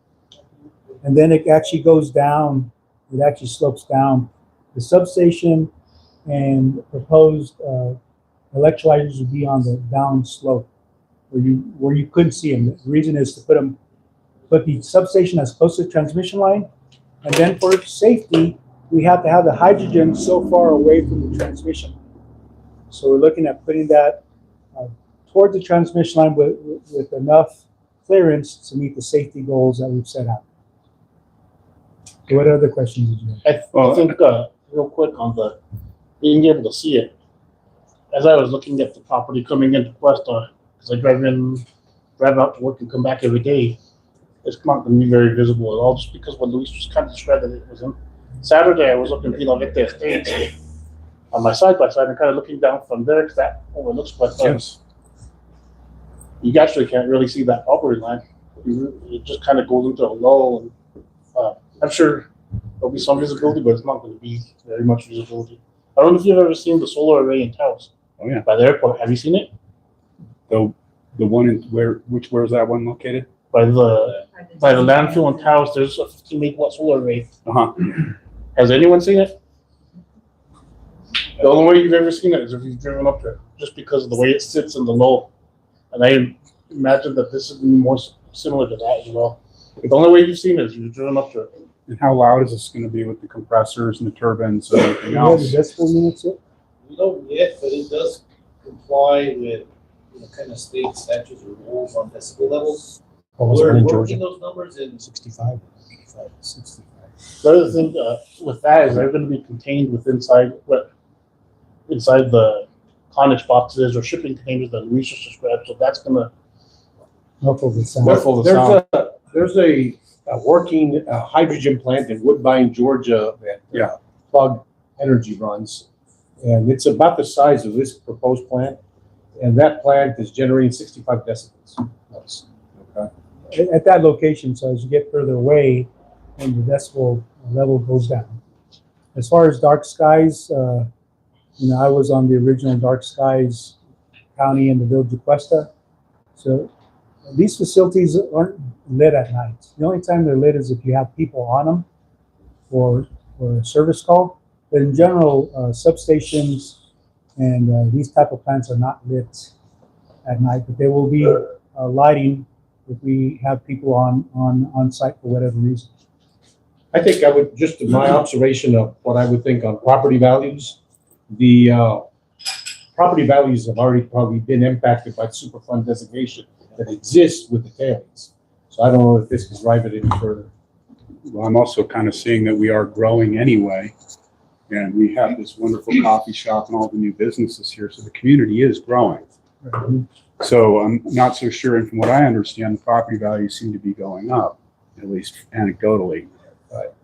And then it actually goes down, it actually slopes down. The substation and proposed electrolyzers would be on the down slope where you couldn't see them. The reason is to put the substation as close to the transmission line. And then for safety, we have to have the hydrogen so far away from the transmission line. So we're looking at putting that toward the transmission line with enough clearance to meet the safety goals that we've set out. So what other questions did you have? I think real quick on the being able to see it. As I was looking at the property coming into Questa, because I drive out to work and come back every day, it's not going to be very visible at all. Just because when Luis was kind of describing it was in Saturday, I was looking at Pinolete Estates on my side by side and kind of looking down from there because that overlooks Questa. Yes. You actually can't really see that property line. It just kind of goes into a lull, and I'm sure there'll be some visibility, but it's not going to be very much visibility. I don't know if you've ever seen the solar array in Taos. Oh yeah. By the airport, have you seen it? The one in where is that one located? By the landfill in Taos, there's a 15 megawatt solar array. Uh-huh. Has anyone seen it? The only way you've ever seen it is if you've driven up there, just because of the way it sits in the low. And I imagine that this is more similar to that as well. The only way you've seen it is you've driven up there. And how loud is this going to be with the compressors and the turbines and everything You have the else? decimal units yet? We don't yet, but it does comply with kind of state statutes or rules on decibel levels. We're working those numbers in 65. 65. The other thing with that is they're going to be contained inside the tonnage boxes or shipping containers that Luis just described. So that's going to Norfolk is south. Norfolk is south. There's a working hydrogen plant in Woodbine, Georgia that Yeah. Plug Energy runs. And it's about the size of this proposed plant. And that plant is generating 65 decibels. At that location, so as you get further away, and the decibel level goes down. As far as dark skies, I was on the original dark skies county in the village of Questa. So these facilities aren't lit at night. The only time they're lit is if you have people on them for a service call. But in general, substations and these type of plants are not lit at night, but there will be lighting if we have people on site for whatever reason. I think I would, just my observation of what I would think on property values, the property values have already probably been impacted by the Superfund designation that exists with the tailings. So I don't know if this can drive it any further. Well, I'm also kind of seeing that we are growing anyway. And we have this wonderful coffee shop and all the new businesses here. So the community is growing. So I'm not so sure. And from what I understand, the property values seem to be going up, at least anecdotally.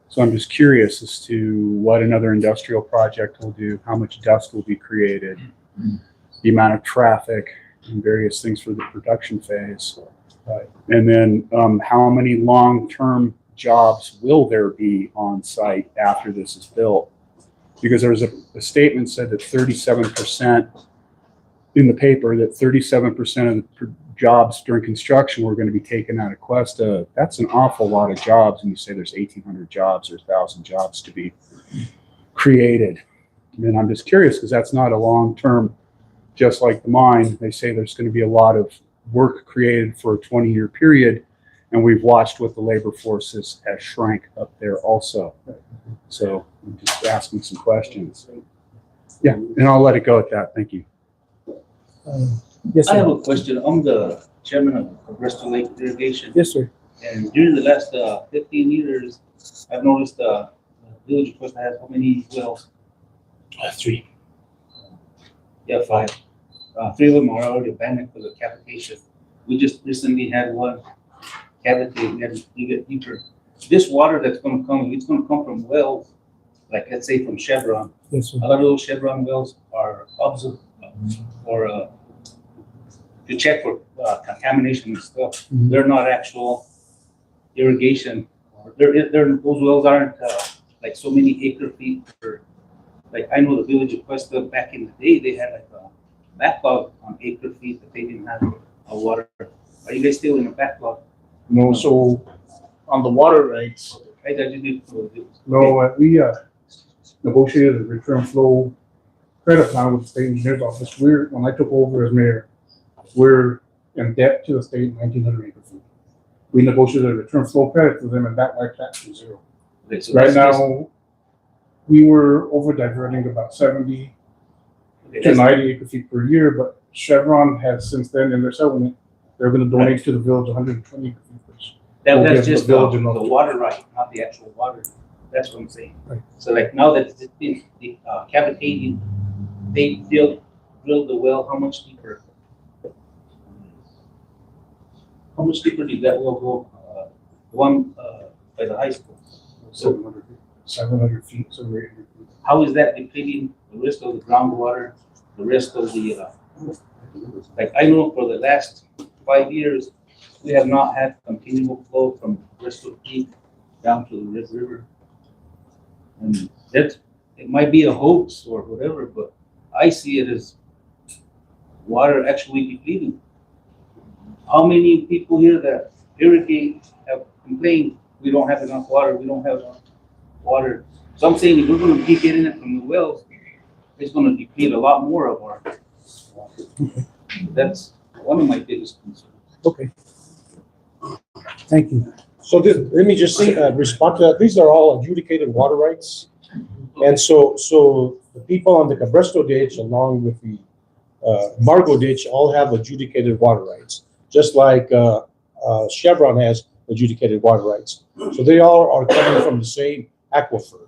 So I'm just curious as to what another industrial project will do, how much dust will be created, the amount of traffic, and various things for the production phase. And then how many long-term jobs will there be on site after this is built? Because there was a statement said that 37% in the paper, that 37% of the jobs during construction were going to be taken out of Questa. That's an awful lot of jobs. And you say there's 1,800 jobs or 1,000 jobs to be created. And I'm just curious because that's not a long-term, just like the mine. They say there's going to be a lot of work created for a 20-year period. And we've watched what the labor forces has shrank up there also. So I'm just asking some questions. Yeah, and I'll let it go at that. Thank you. Yes, I have sir. a question. I'm the chairman of Bristol Lake Irrigation. Yes, sir. And during the last 15 years, I've noticed the village of Questa has how many wells? 3. Yeah, 5. 3 of them are already abandoned for the cavitation. We just recently had one cavitate. We had to dig it deeper. This water that's going to come, it's going to come from wells, like let's say from Chevron. Yes, sir. A lot of those Chevron wells are observed or to check for contamination and stuff. Mhm. They're not actual irrigation. Those wells aren't like so many acre feet. Like I know the village of Questa back in the day, they had like a backlog on acre feet that they didn't have water. Are you guys still in a backlog? No, so on the water rights, I thought you did. no, we negotiated a return flow credit plan with the state engineer's office. When I took over as mayor, we're in debt to the state 1,900 acre feet. We negotiated a return flow credit for them, and that wiped that to zero. Okay, so Right that's now, we were over diverting about 70 okay, to that's- 90 acre feet per year, but Chevron has since then in their settlement, they're going to donate to the village 120 acre feet. We'll that's give the just village the enough. water right, not the actual water. That's what I'm saying. Right. So like now that it's been cavitating, they drilled the well, how much deeper? How much deeper did that well go? One by the high school. So 700 feet, so 800 feet. how is that depleting the rest of the groundwater, the rest of the, like I know for the last 5 years, we have not had continual flow from Bristol Peak down to the Red River. And it might be a hoax or whatever, but I see it as water actually depleting. How many people here that irrigate have complained, we don't have enough water, we don't have enough water. So I'm saying if we're gonna keep getting it from the wells, it's gonna deplete a lot more of our water. That's one of my biggest concerns. Okay. Thank you. So let me just respond to that. These are all adjudicated water rights. And so the people on the Cabresto ditch along with the Margo ditch all have adjudicated water rights, just like Chevron has adjudicated water rights. So they all are coming from the same aquifer.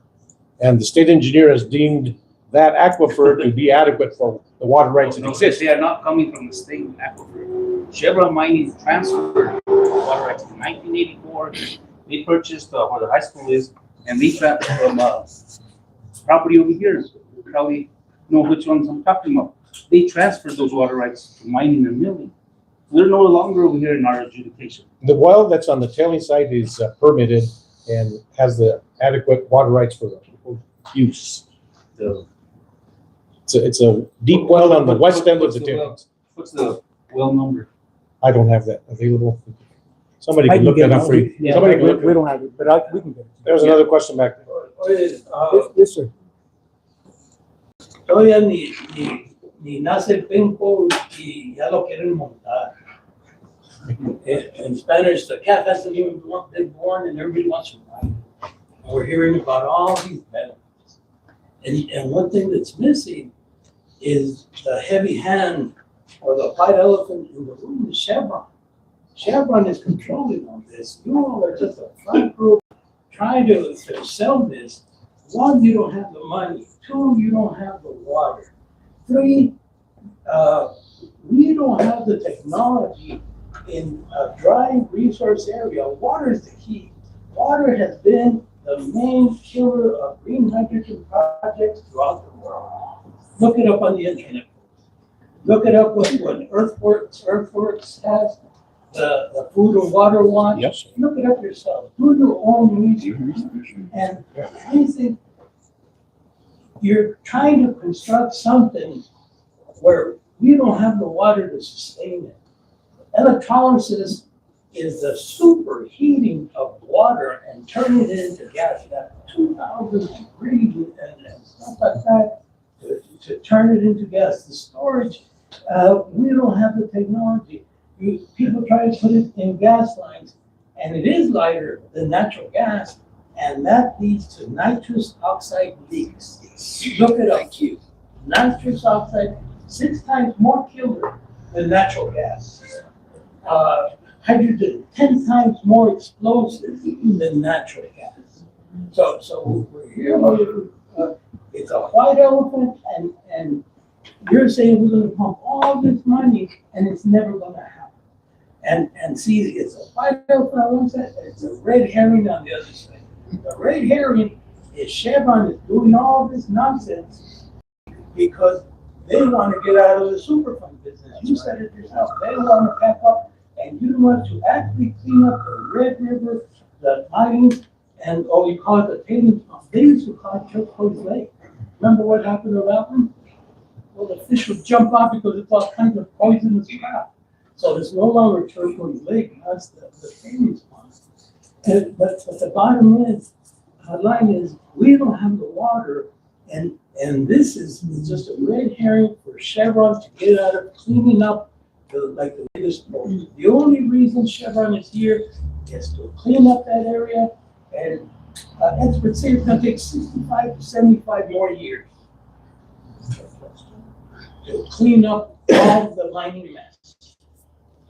And the state engineer has deemed that aquifer to be adequate for the water rights that No, exist. they are not coming from the state aquifer. Chevron Mining transferred water rights in 1984. They purchased where the high school is, and they transferred from property over here. You probably know which ones I'm talking about. They transferred those water rights to mining and milling. They're no longer over here in our adjudication. The well that's on the tailing site is permitted and has the adequate water rights for use. The- It's a deep well on the west end of What's the the tailing. well? What's the well number? I don't have that available. Somebody I can can look get that up it. for you. Yeah. Somebody can We look. we don't have it, but we can get it. There's another question back there. Oye, Yes, sir. todavía ni nace el penco y ya lo quieren montar. In Spanish, the cat hasn't even been born and everybody wants to ride it. And we're hearing about all these benefits. And one thing that's missing is the heavy hand or the white elephant in the room is Chevron. Chevron is controlling all this. You all are just a front group trying to sell this. One, you don't have the money. Two, you don't have the water. Three, we don't have the technology in a dry resource area. Water is the key. Water has been the main killer of green hydrogen projects throughout the world. Look it up on the internet. Look it up what Earthworks has, the Food and Water Watch. Yes. Look it up yourself. Do your own research. And I think you're trying to construct something where we don't have the water to sustain it. Electrolysis is the superheating of water and turning it into gas. That's 2,000 degrees and stuff like that to turn it into gas. The storage, we don't have the technology. People try to put it in gas lines, and it is lighter than natural gas, and that leads to nitrous oxide leaks. Look it up. Nitrous oxide, 6 times more killer than natural gas. Hydrogen, 10 times more explosive than natural gas. So we're here, it's a white elephant, and you're saying we're gonna pump all this money, and it's never gonna happen. And see, it's a white elephant on one side, and it's a red herring on the other side. The red herring is Chevron is doing all this nonsense because they want to get out of the Superfund business. You said it yourself. They want to pack up, and you want to actually clean up the Red River, the mines, and we call it the tailings pond. They used to call it Turquoise Lake. Remember what happened to that one? Well, the fish would jump out because it's all kinds of poisonous crap. So it's no longer Turquoise Lake, that's the tailings pond. But the bottom line is, we don't have the water, and this is just a red herring for Chevron to get out of cleaning up the latest post. The only reason Chevron is here is to clean up that area, and experts say it's gonna take 65 to 75 more years to clean up all the mining mess.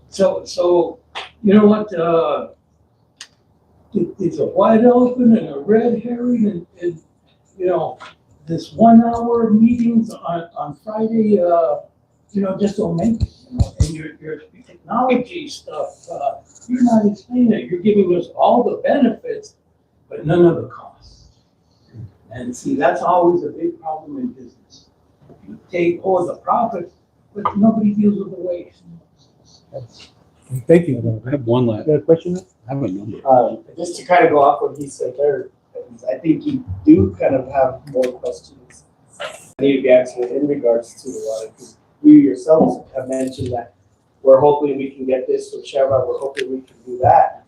So you know what? It's a white elephant and a red herring, and you know, this 1 hour meetings on Friday, just don't make it. You know? And your technology stuff, you're not explaining it. You're giving us all the benefits, but none of the costs. And see, that's always a big problem in business. You take all the profits, but nobody deals with the waste. Thank you. I have one last, Got a question? I have a number. Just to kind of go off what he said there, I think you do kind of have more questions that need to be answered in regards to the water. Because you yourselves have mentioned that we're hoping we can get this with Chevron, we're hoping we can do that.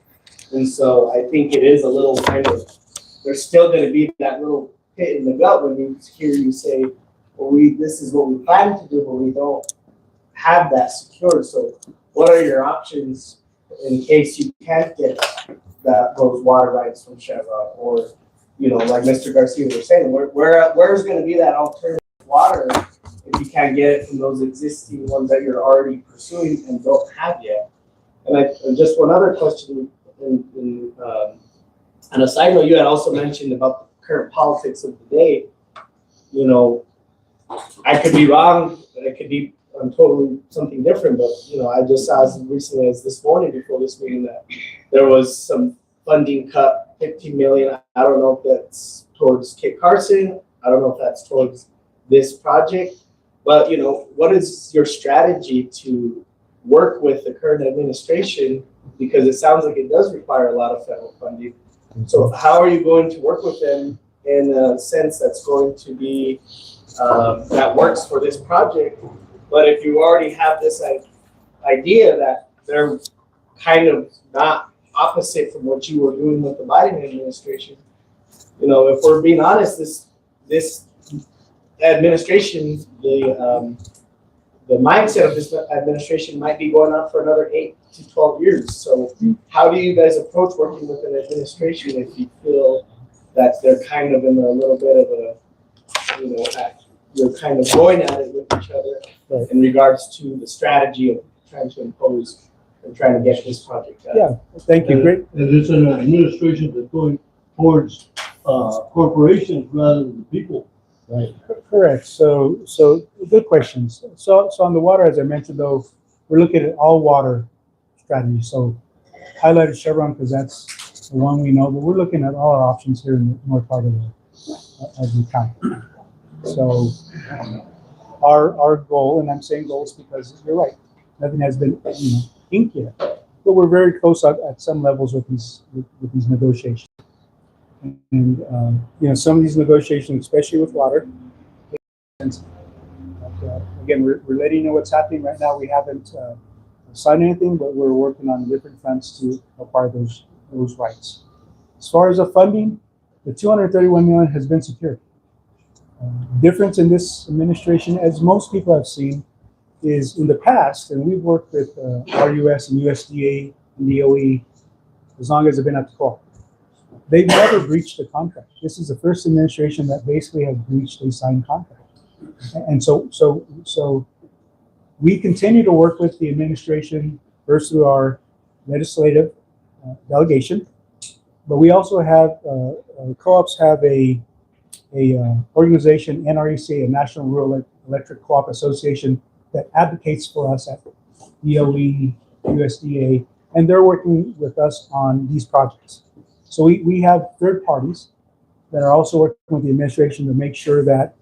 And so I think it is a little kind of, there's still going to be that little pit in the gut when you hear you say, well, this is what we plan to do, but we don't have that secured. So what are your options in case you can't get those water rights from Chevron, or like Mr. Garcia was saying, where's going to be that alternative water if you can't get it from those existing ones that you're already pursuing and don't have yet? And just one other question, on a side note, you had also mentioned about the current politics of the day. I could be wrong, it could be totally something different, but, I just saw as recently as this morning before this meeting that there was some funding cut, 15 million. I don't know if that's towards Kit Carson. I don't know if that's towards this project, but, what is your strategy to work with the current administration? Because it sounds like it does require a lot of federal funding. So how are you going to work with them in a sense that's going to be, that works for this project? But if you already have this idea that they're kind of not opposite from what you were doing with the Biden administration, if we're being honest, this administration, the mindset of this administration might be going on for another 8 to 12 years. So how do you guys approach working with an administration if you feel that they're kind of in a little bit of a, you're kind of going at it with each other in regards to the strategy of trying to impose and trying to get this project done? Yeah, thank you. Great. And it's an administration that's going towards corporations rather than people. Right. Correct. So good questions. So on the water, as I mentioned, though, we're looking at all water strategies. So highlighted Chevron because that's the one we know, but we're looking at all our options here in the north part of the county. So our goal, and I'm saying goals because you're right, nothing has been inked yet, but we're very close at some levels with these negotiations. And some of these negotiations, especially with water, again, we're letting you know what's happening right now. We haven't signed anything, but we're working on different fronts to acquire those rights. As far as the funding, the $231 million has been secured. Difference in this administration, as most people have seen, is in the past, and we've worked with RUS and USDA and DOE as long as they've been at the call. They've never breached a contract. This is the first administration that basically has breached a signed contract. And so we continue to work with the administration first through our legislative delegation, but we also have co-ops have a organization, NREC, a National Rural Electric Co-op Association, that advocates for us at DOE, USDA, and they're working with us on these projects. So we have third parties that are also working with the administration to make sure that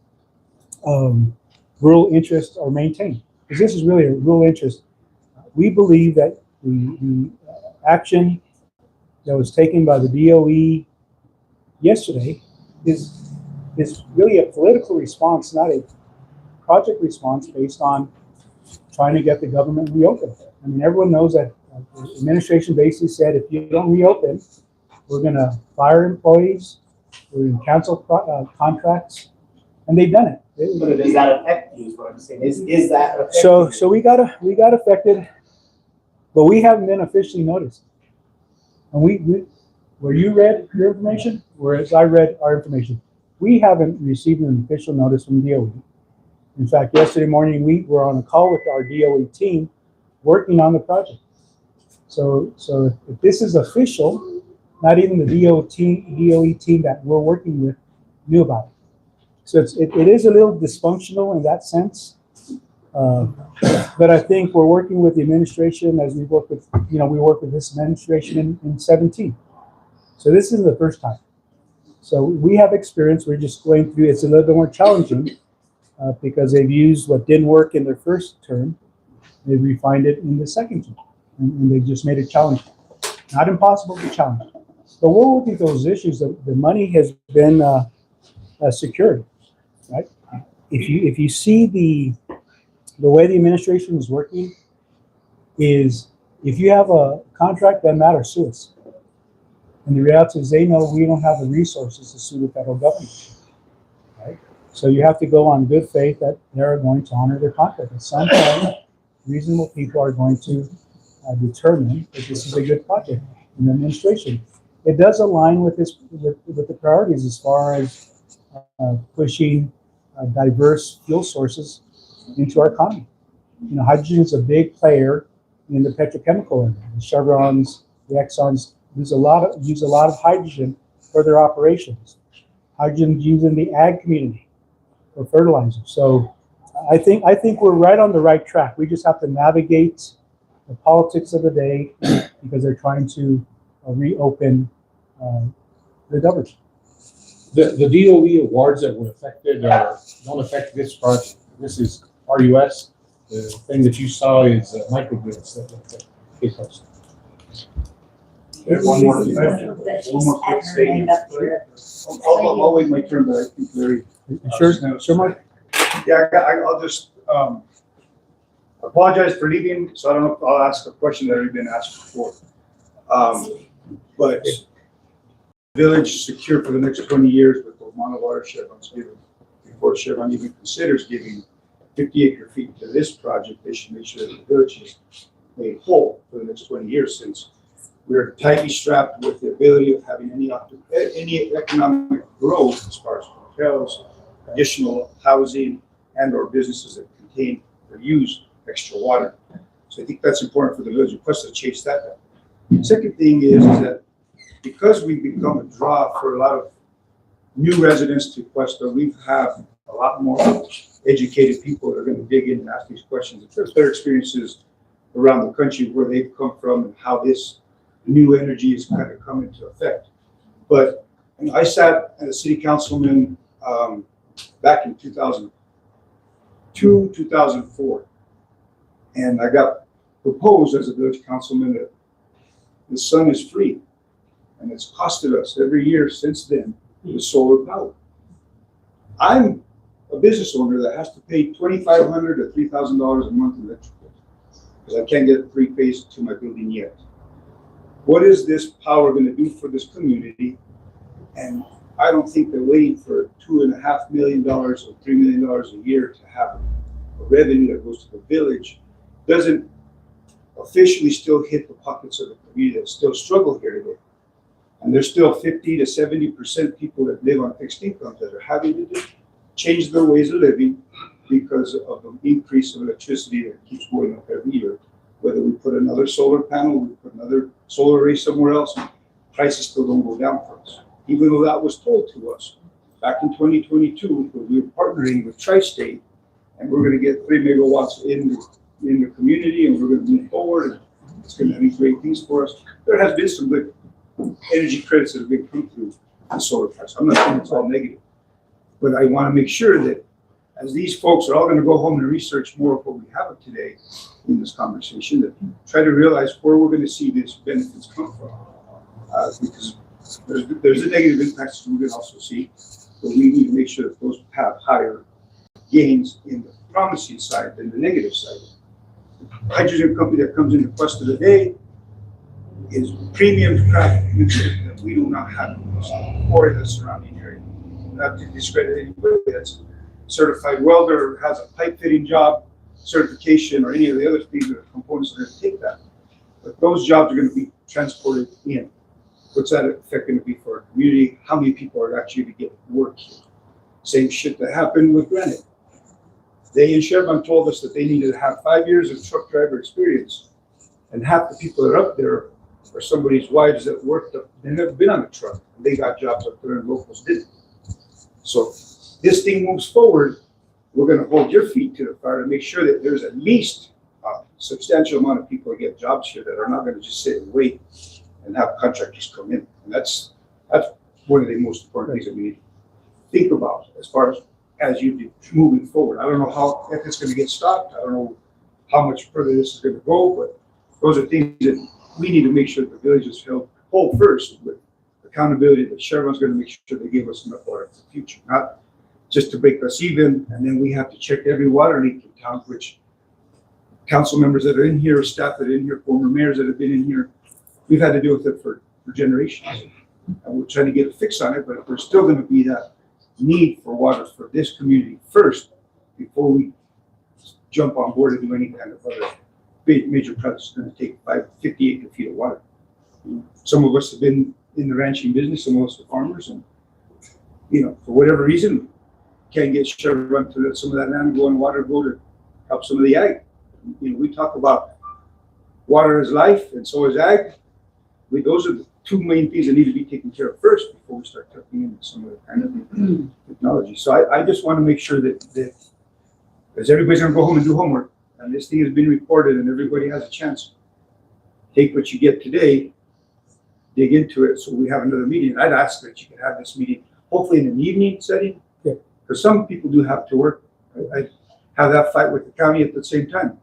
rural interests are maintained. Because this is really a rural interest. We believe that the action that was taken by the DOE yesterday is really a political response, not a project response based on trying to get the government reopened. I mean, everyone knows that the administration basically said, if you don't reopen, we're going to fire employees, we're going to cancel contracts, and they've done it. But does that affect you? Is what I'm saying. Is that affecting So we got affected, but we haven't been officially noticed. And we where you read your information, whereas I read our information, we haven't received an official notice from DOE. In fact, yesterday morning we were on a call with our DOE team working on the project. So if this is official, not even the DOE team that we're working with knew about it. So it is a little dysfunctional in that sense. But I think we're working with the administration as we work with, we worked with this administration in 17. So this is the first time. So we have experience. We're just going through. It's a little bit more challenging because they've used what didn't work in their first term. They refined it in the second term, and they just made it challenging. Not impossible, but challenging. But we're working those issues. The money has been secured, right? If you see the way the administration is working, is if you have a contract, that matters, sue us. And the reality is they know we don't have the resources to sue the federal government, right? So you have to go on good faith that they're going to honor their contract. At some point, reasonable people are going to determine that this is a good project in the administration. It does align with the priorities as far as pushing diverse fuel sources into our economy. Hydrogen is a big player in the petrochemical area. The Chevrons, the Exxons use a lot of hydrogen for their operations. Hydrogen is used in the ag community. or fertilizer. So I think we're right on the right track. We just have to navigate the politics of the day because they're trying to reopen the government. The DOE awards that were affected don't affect this project. This is RUS. The thing that you saw is microgrids that affect Cape Carson. One more quick statement. I'll wait my turn, but I think Larry. Sure, Mark. Yeah, I'll just apologize for leaving, so I don't know if I'll ask a question that already been asked before. But village secure for the next 20 years with the amount of water Chevron's given. Before Chevron even considers giving 50 acre feet to this project, they should make sure that the village is made whole for the next 20 years, since we're tightly strapped with the ability of having any economic growth as far as hotels, additional housing, and or businesses that contain or use extra water. So I think that's important for the village of Questa to chase that down. Second thing is that because we've become a draw for a lot of new residents to Questa, we have a lot more educated people that are going to dig in and ask these questions. There's their experiences around the country where they've come from and how this new energy is kind of come into effect. But I sat as a city councilman back in 2002, 2004, and I got proposed as a village councilman that the sun is free, and it's costed us every year since then with solar power. I'm a business owner that has to pay $2,500 to $3,000 a month in electric bill because I can't get free phase to my building yet. What is this power going to do for this community? And I don't think they're waiting for $2.5 million or $3 million a year to have a revenue that goes to the village. Doesn't officially still hit the pockets of the community that still struggle here today. And there's still 50 to 70% people that live on fixed incomes that are having to change their ways of living because of the increase of electricity that keeps going up every year. Whether we put another solar panel, we put another solar array somewhere else, prices still don't go down for us. Even though that was told to us back in 2022, when we were partnering with Tri-State, and we're going to get 3 megawatts in the community, and we're going to move forward, and it's going to be great things for us. There has been some good energy credits that have been come through the solar price. I'm not saying it's all negative, but I want to make sure that as these folks are all going to go home and research more of what we have today in this conversation, that try to realize where we're going to see these benefits come from. Because there's a negative impacts we can also see, but we need to make sure that those have higher gains in the promising side than the negative side. The hydrogen company that comes into Questa today is premium craft nuclear that we do not have or in the surrounding area. Not to discredit anybody that's certified welder, or has a pipe fitting job certification, or any of the other things that are components that are going to take that. But those jobs are going to be transported in. What's that effect going to be for our community? How many people are actually going to get work here? Same shit that happened with Granite. They in Chevron told us that they needed to have 5 years of truck driver experience, and half the people that are up there are somebody's wives that worked up. They've never been on a truck. And they got jobs up there, and locals didn't. So this thing moves forward. We're going to hold your feet to the fire to make sure that there's at least a substantial amount of people that get jobs here that are not going to just sit and wait and have contractors come in. And that's one of the most important things that we need to think about as far as you do moving forward. I don't know if it's going to get stopped. I don't know how much further this is going to go, but those are things that we need to make sure the village is held whole first with accountability that Chevron's going to make sure they give us enough water for the future, not just to break us even, and then we have to check every water leak in town, which council members that are in here, staff that are in here, former mayors that have been in here, we've had to deal with it for generations. And we're trying to get a fix on it, but there's still going to be that need for water for this community first before we jump on board and do any kind of other big major projects. It's going to take 50 acre feet of water. Some of us have been in the ranching business, some of us are farmers, and for whatever reason, can't get Chevron to let some of that land go and water go to help some of the ag. We talk about water is life, and so is ag. those are the two main things that need to be taken care of first before we start tapping into some of the kind of technology. So I just want to make sure that as everybody's gonna go home and do homework, and this thing has been reported and everybody has a chance, take what you get today, dig into it, so we have another meeting. I'd ask that you could have this meeting, hopefully in an evening setting. Yeah. Because some people do have to work. I have that fight with the county at the same time.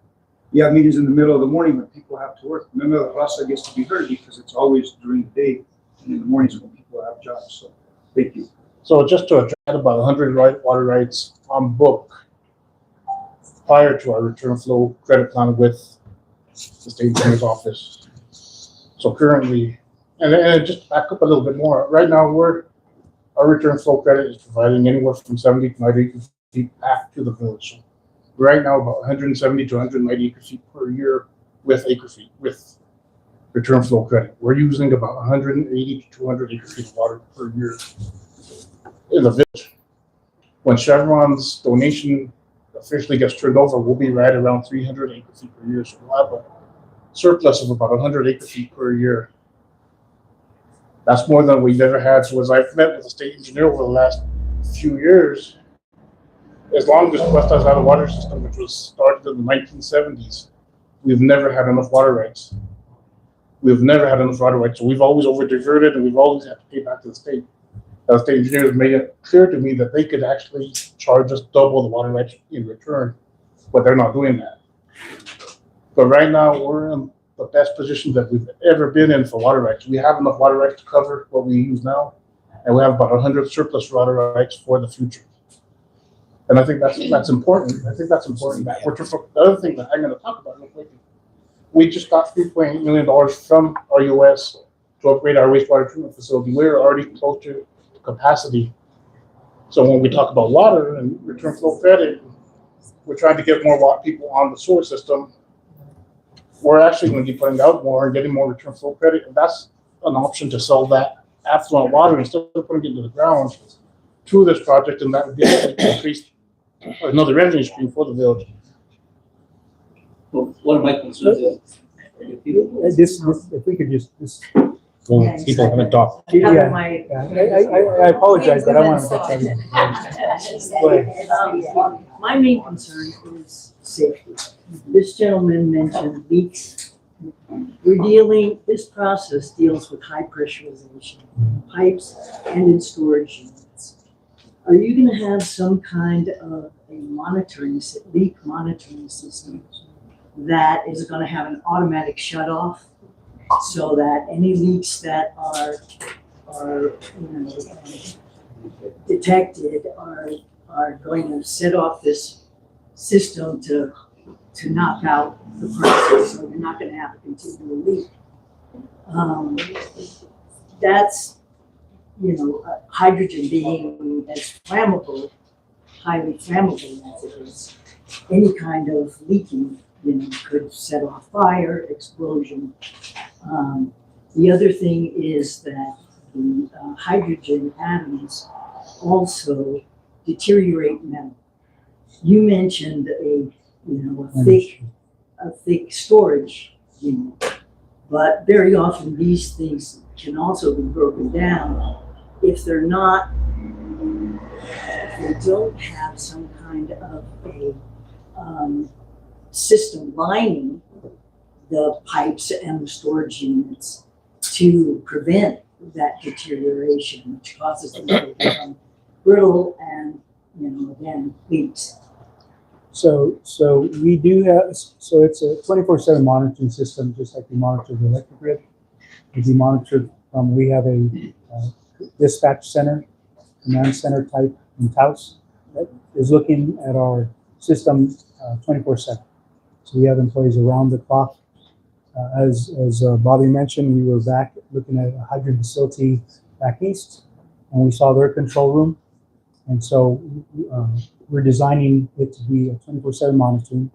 You have meetings in the middle of the morning when people have to work. None of the Raza gets to be heard because it's always during the day and in the mornings when people have jobs. So, thank you. So just to address about 100 water rights on book prior to our return flow credit plan with the state engineer's office. So currently, and just back up a little bit more, right now our return flow credit is providing anywhere from 70 to 90 acre feet back to the village. So right now, about 170 to 190 acre feet per year with return flow credit. We're using about 180 to 200 acre feet of water per year in the village. When Chevron's donation officially gets turned over, we'll be right around 300 acre feet per year. So we'll have a surplus of about 100 acre feet per year. That's more than we've ever had. So as I've met with the state engineer over the last few years, as long as Questa has had a water system, which was started in the 1970s, we've never had enough water rights. We've never had enough water rights. So we've always over-diverted and we've always had to pay back to the state. The state engineers made it clear to me that they could actually charge us double the water rights in return, but they're not doing that. But right now, we're in the best position that we've ever been in for water rights. We have enough water rights to cover what we use now, and we have about 100 surplus water rights for the future. And I think that's important. I think that's important. The other thing that I'm going to talk about real quick, we just got $3.8 million from our US to upgrade our wastewater treatment facility. We're already close to capacity. So when we talk about water and return flow credit, we're trying to get more people on the sewer system. We're actually going to be putting out more and getting more return flow credit, and that's an option to sell that affluent water instead of putting it into the ground through this project, and that would be increased another revenue stream for the village. Well, one of my concerns is If we could just, Well, people haven't talked. yeah, My- I apologize, but I want to touch everything. Go ahead. My main concern is safety. This gentleman mentioned leaks. This process deals with high pressurization pipes and in storage units. Are you gonna have some kind of a leak monitoring system that is gonna have an automatic shut off so that any leaks that are detected are going to set off this system to knock out the process, so you're not going to have a continual leak. That's, hydrogen being as flammable, highly flammable as it is, any kind of leaking, could set off fire, explosion. The other thing is that the hydrogen atoms also deteriorate metal. You mentioned a thick storage unit, but very often these things can also be broken down if they don't have some kind of a system lining the pipes and the storage units to prevent that deterioration, which causes them to become brittle and, again, leaks. So we do have, so it's a 24/7 monitoring system, just like we monitor the electric grid. We monitor, we have a dispatch center, command center type in-house that is looking at our system 24/7. So we have employees around the clock. As Bobby mentioned, we were back looking at a hydrant facility back east, and we saw their control room. And so we're designing it to be a 24/7 monitoring.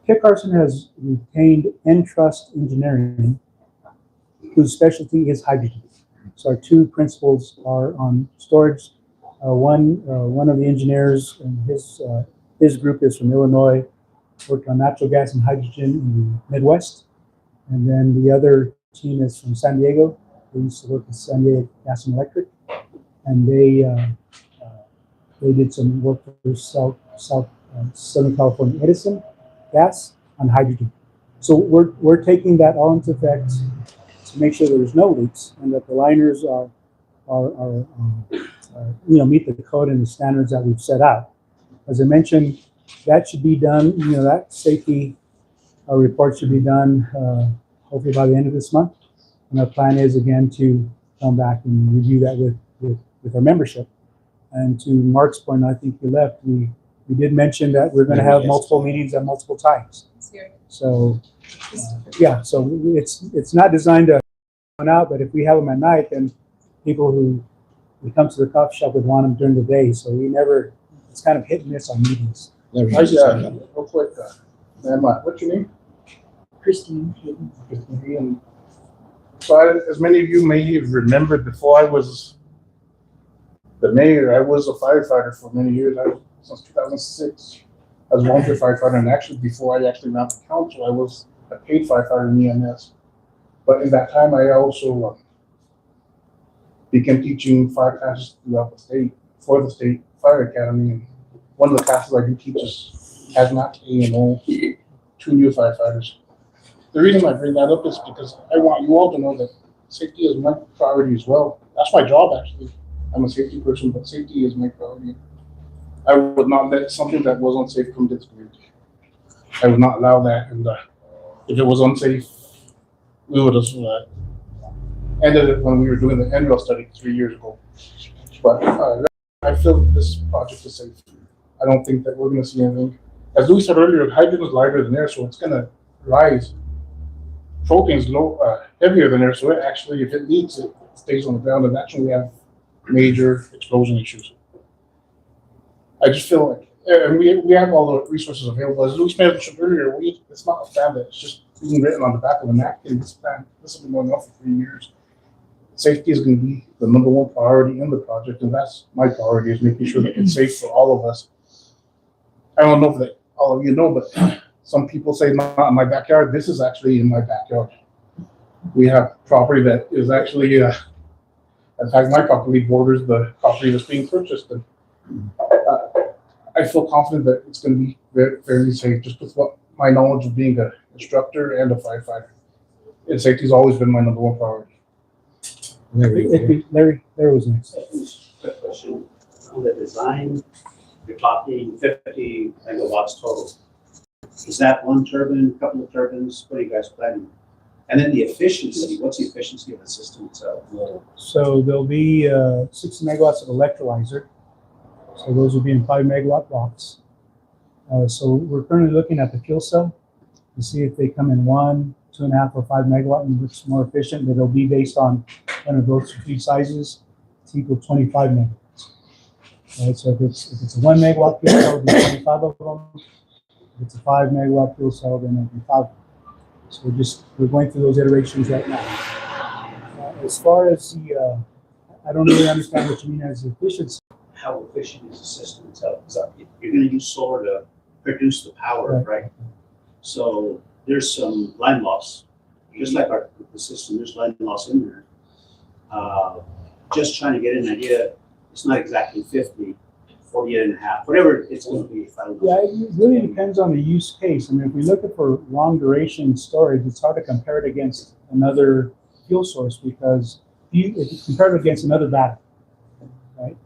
Kit Carson has retained Entrust Engineering, whose specialty is hydrogen. So our two principals are on storage. One of the engineers and his group is from Illinois, worked on natural gas and hydrogen in the Midwest. And then the other team is from San Diego. They used to work with San Diego Gas and Electric, and they did some work for Southern California Edison Gas on hydrogen. So we're taking that all into effect to make sure there's no leaks and that the liners are meet the code and the standards that we've set out. As I mentioned, that should be done. That safety report should be done hopefully by the end of this month. And our plan is again to come back and review that with our membership. And to Mark's point, I think he left. We did mention that we're going to have multiple meetings at multiple times. So so it's not designed to run out, but if we have them at night, then people who come to the coffee shop would want them during the day. So it's kind of hit and miss on meetings. Real quick, ma'am, what's your name? Christine. Christine. So as many of you may have remembered, before I was the mayor, I was a firefighter for many years. Since 2006, I was a volunteer firefighter, and actually before I actually ran for council, I was a paid firefighter in EMS. But in that time, I also began teaching fire classes throughout the state for the state fire academy. And one of the classes I do teach is hazmat A&O, 2 new firefighters. The reason I bring that up is because I want you all to know that safety is my priority as well. That's my job, actually. I'm a safety person, but safety is my priority. I would not let something that was unsafe come this community. I would not allow that. And if it was unsafe, we would have ended it when we were doing the NREL study 3 years ago. But I feel this project is safe. I don't think that we're going to see anything. As Louis said earlier, hydrogen is lighter than air, so it's going to rise. Propane is heavier than air, so it actually, if it leaks, it stays on the ground, and that's when we have major explosion issues. I just feel like, and we have all the resources available. As Louis mentioned earlier, it's not a plan that's just being written on the back of a napkin. This has been going on for 3 years. Safety is going to be the #1 priority in the project, and that's my priority, is making sure that it's safe for all of us. I don't know if all of you know, but some people say not in my backyard. This is actually in my backyard. We have property that is actually, in fact, my property borders the property that's being purchased. And I feel confident that it's going to be very, very safe, just with my knowledge of being an instructor and a firefighter. And safety has always been my #1 priority. Larry was next. Quick question. On the design, you're talking 50 megawatts total. Is that one turbine, a couple of turbines? What are you guys planning? And then the efficiency, what's the efficiency of the system itself? So there'll be 60 megawatts of electrolyzer. So those will be in 5 megawatt blocks. So we're currently looking at the fuel cell to see if they come in 1, 2.5, or 5 megawatt and which is more efficient. But it'll be based on one of those 3 sizes to equal 25 megawatts. Right, so if it's a 1 megawatt fuel cell, it'll be 25 of them. If it's a 5 megawatt fuel cell, then it'll be 5. So we're going through those iterations right now. As far as I don't really understand what you mean as efficiency. How efficient is the system itself? You're going to use solar to produce the power, right? So there's some line loss, just like the system. There's line loss in there. Just trying to get an idea. It's not exactly 50, 48.5, whatever it's going to be. Yeah, it really depends on the use case. I mean, if we look at for long duration storage, it's hard to compare it against another fuel source because if you compare it against another battery, right?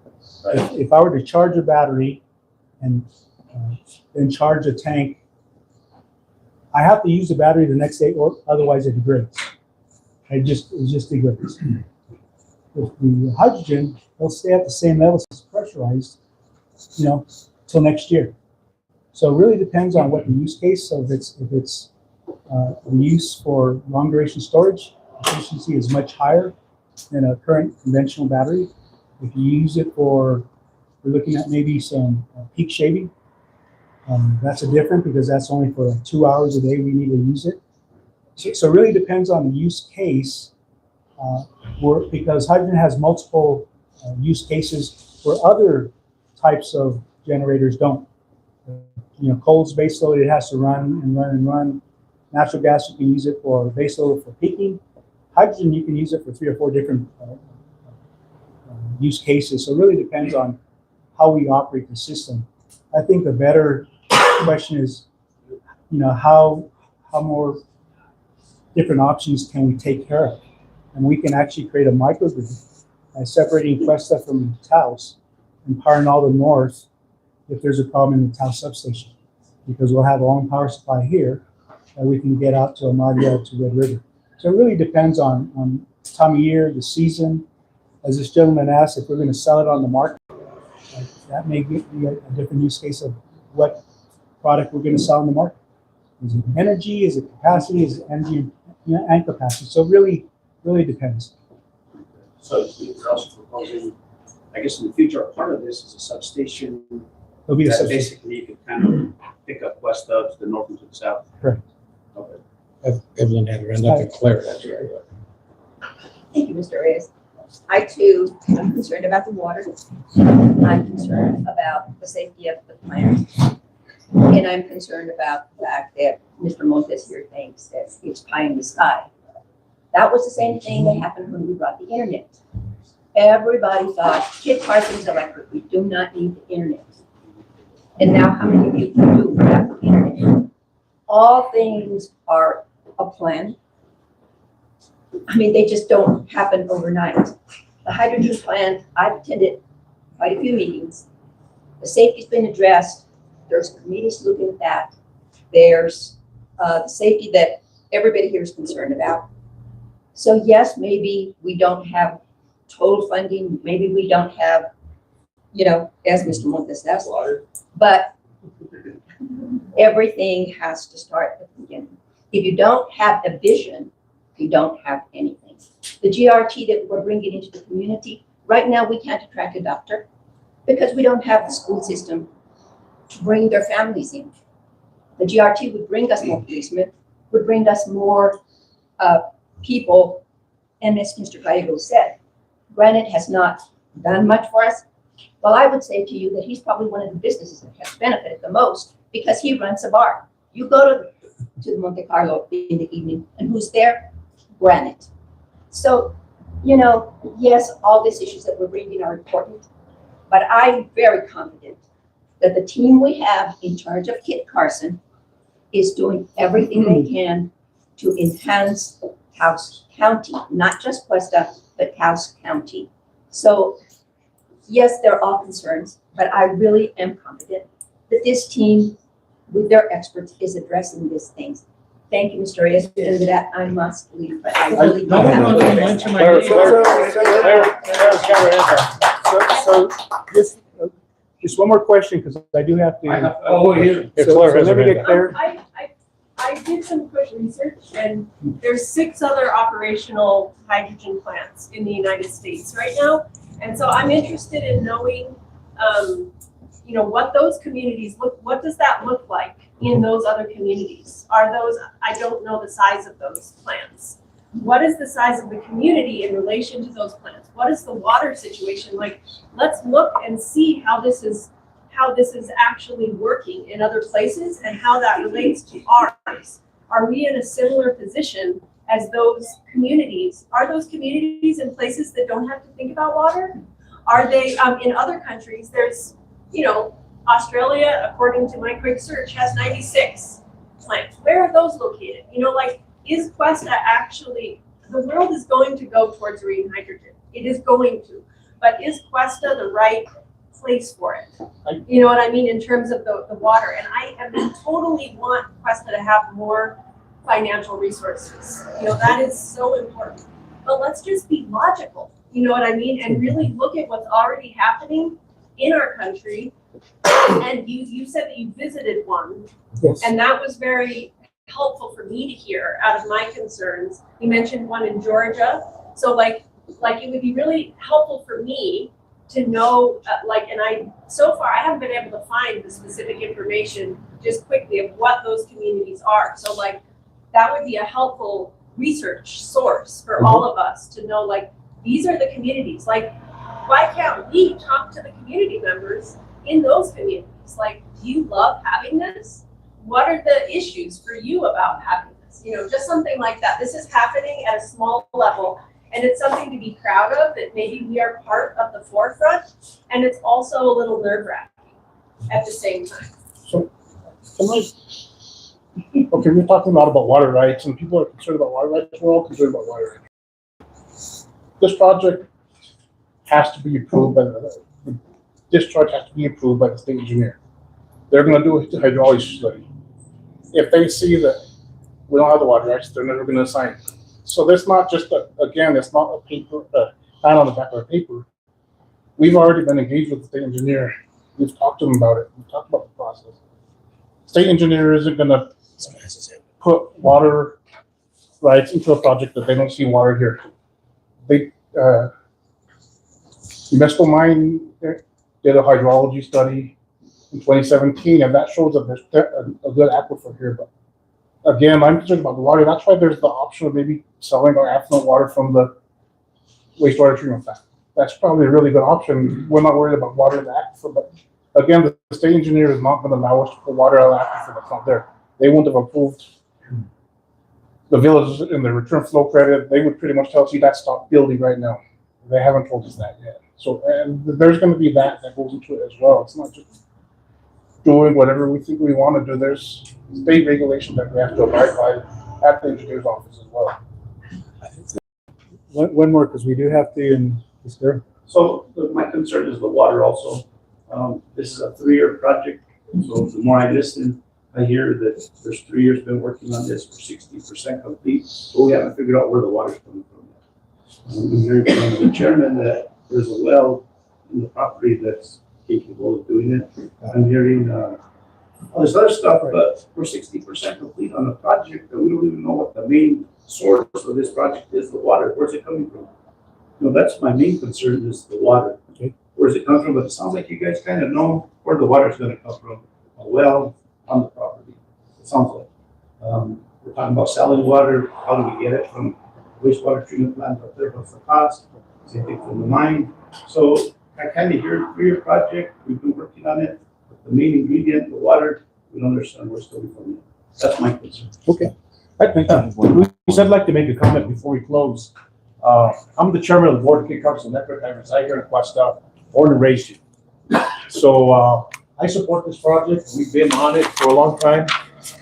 If I were to charge a battery and then charge a tank, I have to use the battery the next day, or otherwise it degrades. It just degrades. With the hydrogen, it'll stay at the same level as it's pressurized, till next year. So it really depends on what the use case. So if it's use for long duration storage, efficiency is much higher than a current conventional battery. If you use it we're looking at maybe some peak shaving. That's different because that's only for 2 hours a day we need to use it. So it really depends on the use case, because hydrogen has multiple use cases where other types of generators don't. Coal's baseload, it has to run and run and run. Natural gas, you can use it for baseload for peaking, hydrogen, you can use it for 3 or 4 different use cases. So it really depends on how we operate the system. I think a better question is, how more different options can we take care of? And we can actually create a microgrid by separating Questa from Taos and powering all the north if there's a problem in the Taos substation. Because we'll have our own power supply here that we can get out to Amalia, to Red River. So it really depends on time of year, the season. As this gentleman asked, if we're going to sell it on the market, that may be a different use case of what product we're going to sell on the market. Is it energy? Is it capacity? Is it energy and capacity? So it really depends. So you're also proposing, I guess in the future, part of this is a substation It'll be a that substation. basically you could kind of pick up west of to the north and to the south. Correct. Okay. Evelyn had her hand up and Claire. That's right. Thank you, Mr. Reyes. I too am concerned about the water. I'm concerned about the safety of the plant. And I'm concerned about the fact that Mr. Montes here thinks that it's pie in the sky. That was the same thing that happened when we brought the internet. Everybody thought, Kit Carson's electric, we do not need the internet. And now how many of you can do without the internet? All things are a plan. I mean, they just don't happen overnight. The hydrogen plant, I've attended quite a few meetings. The safety's been addressed. There's committees looking at that. There's the safety that everybody here is concerned about. So yes, maybe we don't have total funding. Maybe we don't have, as Mr. Montes asked, but everything has to start at the beginning. If you don't have a vision, you don't have anything. The GRT that we're bringing into the community, right now we can't attract a doctor because we don't have the school system to bring their families in. The GRT would bring us more policemen, would bring us more people, and as Mr. Gallego said, Granite has not done much for us. Well, I would say to you that he's probably one of the businesses that has benefited the most because he runs a bar. You go to Monte Carlo in the evening, and who's there? Granite. So, yes, all these issues that we're bringing are important, but I'm very confident that the team we have in charge of Kit Carson is doing everything they can to enhance Taos County, not just Questa, but Taos County. So, yes, there are all concerns, but I really am confident that this team, with their experts, is addressing these things. Thank you, Mr. Reyes, and with that I must leave, but I really do have to mention my Claire, name. So just one more question, because I do have to. Oh, here. So let me get Claire. I did some quick research, and there's 6 other operational hydrogen plants in the United States right now. And so I'm interested in knowing, what those communities what does that look like in those other communities? Are those, I don't know the size of those plants. What is the size of the community in relation to those plants? What is the water situation like? Let's look and see how this is actually working in other places and how that relates to ours. Are we in a similar position as those communities? Are those communities in places that don't have to think about water? Are they in other countries? There's, Australia, according to my quick search, has 96 plants. Where are those located? Is Questa actually, the world is going to go towards green hydrogen. It is going to. But is Questa the right place for it? You know what I mean, in terms of the water. And I totally want Questa to have more financial resources. That is so important. But let's just be logical, you know what I mean? And really look at what's already happening in our country. And you said that you visited one. Yes. And that was very helpful for me to hear out of my concerns. You mentioned one in Georgia. So like it would be really helpful for me to know, so far I haven't been able to find the specific information just quickly of what those communities are. So that would be a helpful research source for all of us to know, these are the communities. Why can't we talk to the community members in those communities? Do you love having this? What are the issues for you about having plants, just something like that. This is happening at a small level, and it's something to be proud of, that maybe we are part of the forefront, and it's also a little nerve-wracking at the same time. Okay, we're talking a lot about water rights, and people are concerned about water rights. We're all concerned about water rights. This project has to be approved by the discharge has to be approved by the state engineer. They're going to do a hydrology study. If they see that we don't have the water rights, they're never going to assign it. So there's not just it's not a paper, pen on the back of a paper. We've already been engaged with the state engineer. We've talked to them about it. We've talked about the process. State engineer isn't going to put water rights into a project that they don't see water here. They, Municipal Mine did a hydrology study in 2017, and that shows that there's a good aquifer here. But again, I'm concerned about the water. That's why there's the option of maybe selling our affluent water from the wastewater treatment plant. That's probably a really good option. We're not worried about water in the aquifer, but again, the state engineer is not going to allow us to put water out of the aquifer that's not there. They wouldn't have approved the villages in the return flow credit. They would pretty much tell us, that's stop building right now. They haven't told us that yet. So, and there's going to be that goes into it as well. It's not just doing whatever we think we want to do. There's state regulation that we have to abide by at the engineer's office as well. One more, because we do have to, and is there? So my concern is the water also. This is a 3-year project. So the more I listen, I hear that there's 3 years been working on this, we're 60% complete, but we haven't figured out where the water's coming from. I'm hearing from the chairman that there's a well in the property that's capable of doing it. I'm hearing all this other stuff, but we're 60% complete on the project, and we don't even know what the main source of this project is, the water. Where's it coming from? That's my main concern, is the water. Okay. Where's it coming from? But it sounds like you guys kind of know where the water's going to come from. A well on the property. It sounds like. We're talking about selling water. How do we get it from wastewater treatment plant up there? What's the cost? Same thing from the mine. So I kind of hear a 3-year project. We've been working on it. But the main ingredient, the water, we don't understand where it's coming from. That's my concern. Okay. I'd like to make a comment before we close. I'm the chairman of the board of Kit Carson Electric. I reside here in Questa, born and raised here. So I support this project. We've been on it for a long time.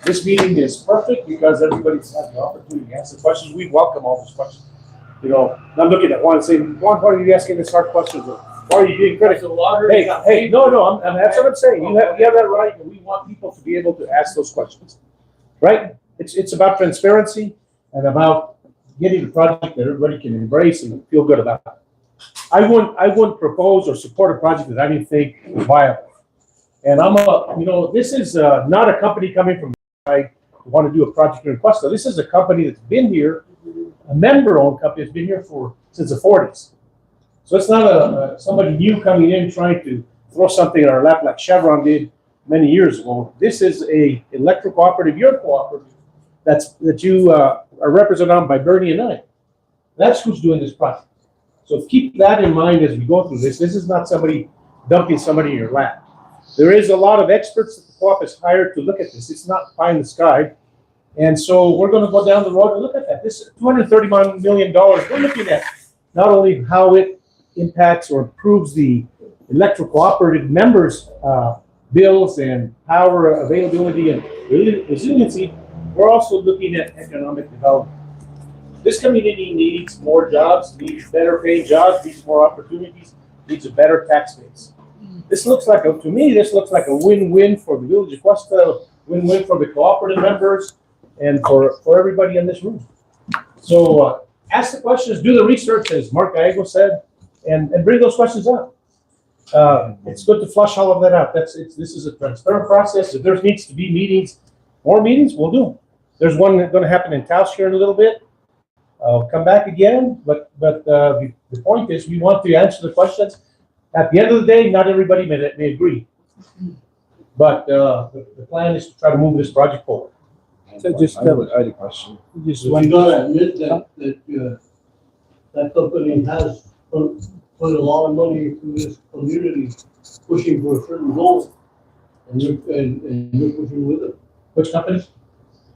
This meeting is perfect because everybody's had the opportunity to ask the questions. We welcome all those questions. I'm looking at one and saying, Juan, why are you asking this hard questions? Why are you being critical? Hey, no, that's what I'm saying. You have that right, and we want people to be able to ask those questions, right? It's about transparency and about getting a project that everybody can embrace and feel good about. I wouldn't propose or support a project that I didn't think was viable. And this is not a company coming from I want to do a project in Questa. This is a company that's been here, a member-owned company that's been here since the 40s. So it's not somebody new coming in trying to throw something in our lap like Chevron did many years ago. This is a electric cooperative, your cooperative, that you are represented on by Bernie and I. That's who's doing this project. So keep that in mind as we go through this. This is not somebody dumping somebody in your lap. There is a lot of experts that the co-op has hired to look at this. It's not pie in the sky. And so we're going to go down the road and look at that. This $231 million, we're looking at not only how it impacts or improves the electric cooperative members' bills and power availability and resiliency, we're also looking at economic development. This community needs more jobs, needs better paid jobs, needs more opportunities, needs a better tax base. This looks like a win-win for the village of Questa, win-win for the cooperative members, and for everybody in this room. So ask the questions, do the research, as Mark Gallego said, and bring those questions up. It's good to flush all of that out. This is a transparent process. If there needs to be more meetings, we'll do them. There's one going to happen in Taos here in a little bit. I'll come back again, but the point is we want to answer the questions. At the end of the day, not everybody may agree, but the plan is to try to move this project forward. So I had a question. You gotta admit that company has put a lot of money into this community, pushing for a certain goal, and you're pushing with it. Which company?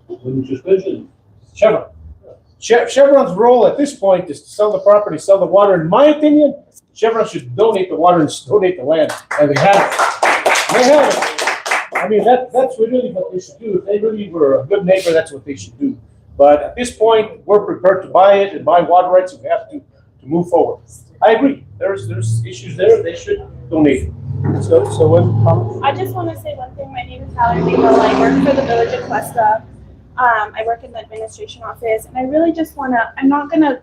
When you just mentioned, Chevron. Chevron's role at this point is to sell the property, sell the water. In my opinion, Chevron should donate the water and donate the land, and they have it. They have it. I mean, that's really what they should do. If they really were a good neighbor, that's what they should do. But at this point, we're prepared to buy it and buy water rights, and we have to move forward. I agree. There's issues there. They should donate. So what comment? I just want to say one thing. My name is Valerie Mayhill. I work for the Village of Questa. I work in the administration office, and I really just want to. I'm not gonna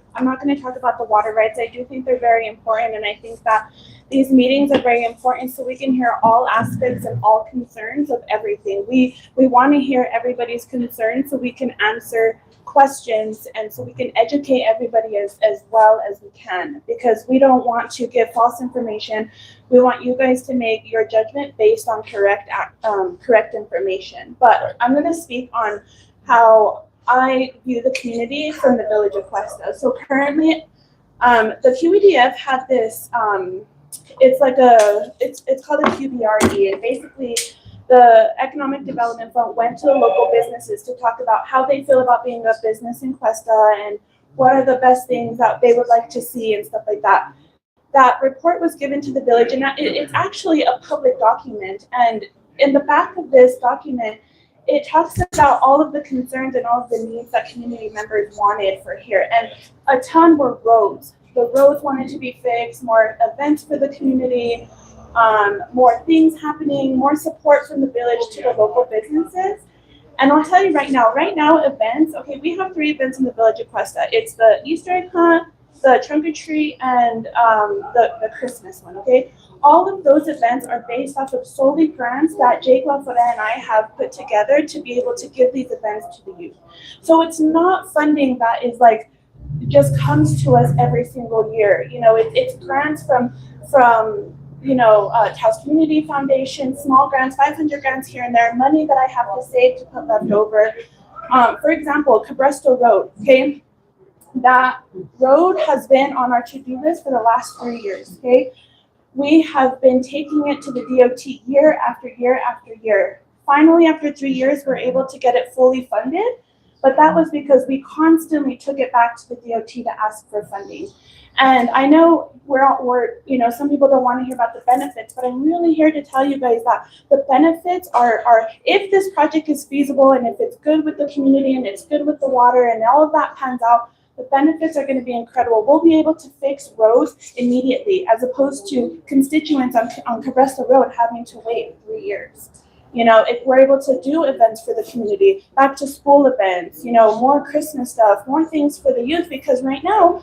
talk about the water rights. I do think they're very important, and I think that these meetings are very important so we can hear all aspects and all concerns of everything. We want to hear everybody's concerns so we can answer questions and so we can educate everybody as well as we can, because we don't want to give false information. We want you guys to make your judgment based on correct information. But I'm going to speak on how I view the community from the Village of Questa. So currently, the QEDF had this. It's called a QBRE, and basically the Economic Development Fund went to the local businesses to talk about how they feel about being a business in Questa and what are the best things that they would like to see and stuff like that. That report was given to the village, and it's actually a public document. And in the back of this document, it talks about all of the concerns and all of the needs that community members wanted for here. And a ton were roads. The roads wanted to be fixed, more events for the community, more things happening, more support from the village to the local businesses. And I'll tell you right now events, okay, we have 3 events in the Village of Questa. It's the Easter egg hunt, the trunk or treat, and the Christmas one, okay? All of those events are based off of solely grants that Jake LaFora and I have put together to be able to give these events to the youth. So it's not funding that is like, just comes to us every single year. You know, it's grants from Taos Community Foundation, small grants, 500 grants here and there, money that I have to save to put left over. For example, Cabresto Road, okay? That road has been on our to-do list for the last 3 years, okay? We have been taking it to the DOT year after year after year. Finally, after 3 years, we're able to get it fully funded, but that was because we constantly took it back to the DOT to ask for funding. And I know some people don't want to hear about the benefits, but I'm really here to tell you guys that the benefits are if this project is feasible and if it's good with the community and it's good with the water and all of that pans out, the benefits are going to be incredible. We'll be able to fix roads immediately, as opposed to constituents on Cabresto Road having to wait 3 years. You know, if we're able to do events for the community, back to school events, more Christmas stuff, more things for the youth, because right now,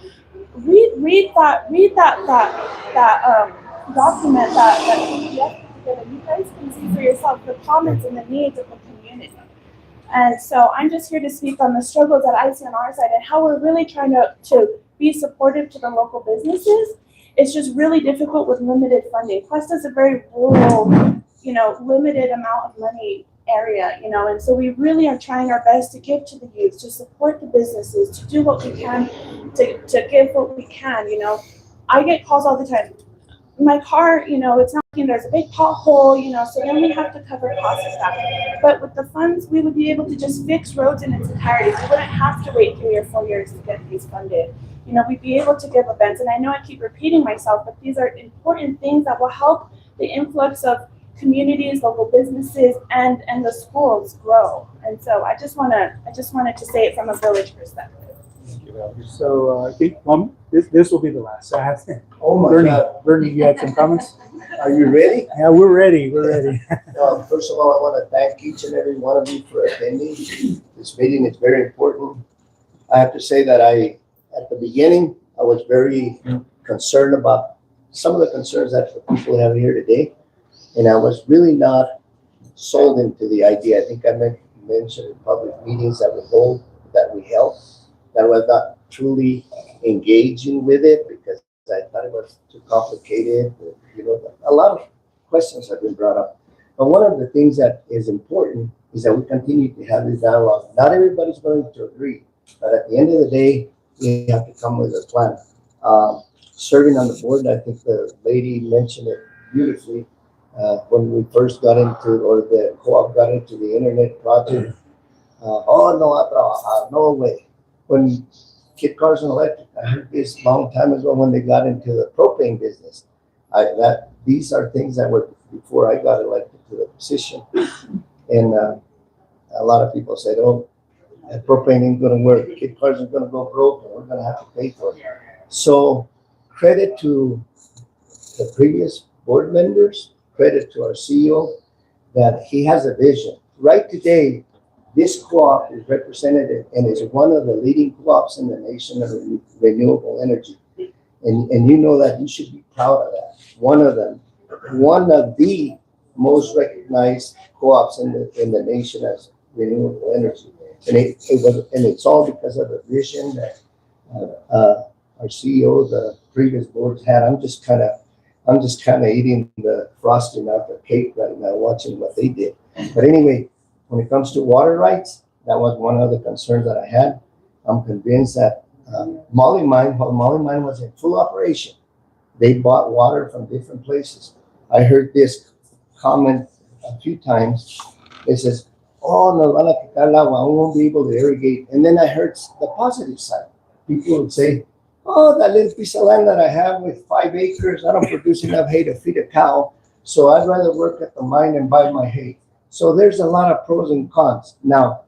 read that document that you guys can see for yourself the comments and the needs of the community. And so I'm just here to speak on the struggles that I see on our side and how we're really trying to be supportive to the local businesses. It's just really difficult with limited funding. Questa is a very rural, limited amount of money area, and so we really are trying our best to give to the youth, to support the businesses, to do what we can, to give what we can. I get calls all the time. My car, it's not working, there's a big pothole, so then we have to cover costs of that. But with the funds, we would be able to just fix roads in its entirety. We wouldn't have to wait 3 or 4 years to get these funded. We'd be able to give events, and I know I keep repeating myself, but these are important things that will help the influx of communities, local businesses, and the schools grow. And so I just wanted to say it from a village perspective. Thank you, Valerie. So I think this will be the last. So I have to, Oh my God. Bernie, you had some comments? Are you ready? Yeah, we're ready. We're ready. First of all, I want to thank each and every one of you for attending this meeting. It's very important. I have to say that at the beginning, I was very concerned about some of the concerns that the people have here today. And I was really not sold into the idea. I think I mentioned in public meetings that we held, that I was not truly engaging with it because I thought it was too complicated. A lot of questions have been brought up. But one of the things that is important is that we continue to have this dialogue. Not everybody's going to agree, but at the end of the day, we have to come with a plan. Serving on the board, I think the lady mentioned it beautifully. When we first got into, or the co-op got into the internet project, Oh, no, I trabajar, no way. When Kit Carson Electric, I heard this long time ago when they got into the propane business. These are things that were before I got elected to the position. And a lot of people said, oh, that propane ain't gonna work. Kit Carson's gonna go broke and we're gonna have to pay for it. So credit to the previous board members, credit to our CEO, that he has a vision. Right today, this co-op is represented and is one of the leading co-ops in the nation of renewable energy. And you know that, you should be proud of that. One of them, one of the most recognized co-ops in the nation as renewable energy. And it's all because of the vision that our CEO, the previous boards had. I'm just kind of eating the frosting off the cake right now, watching what they did. But anyway, when it comes to water rights, that was one of the concerns that I had. I'm convinced that Molly Mine, while Molly Mine was in full operation, they bought water from different places. I heard this comment a few times. It says, oh, no van a quitar el agua, we won't be able to irrigate. And then I heard the positive side. People would say, oh, that little piece of land that I have with 5 acres, I don't produce enough hay to feed a cow, so I'd rather work at the mine and buy my hay. So there's a lot of pros and cons. Now,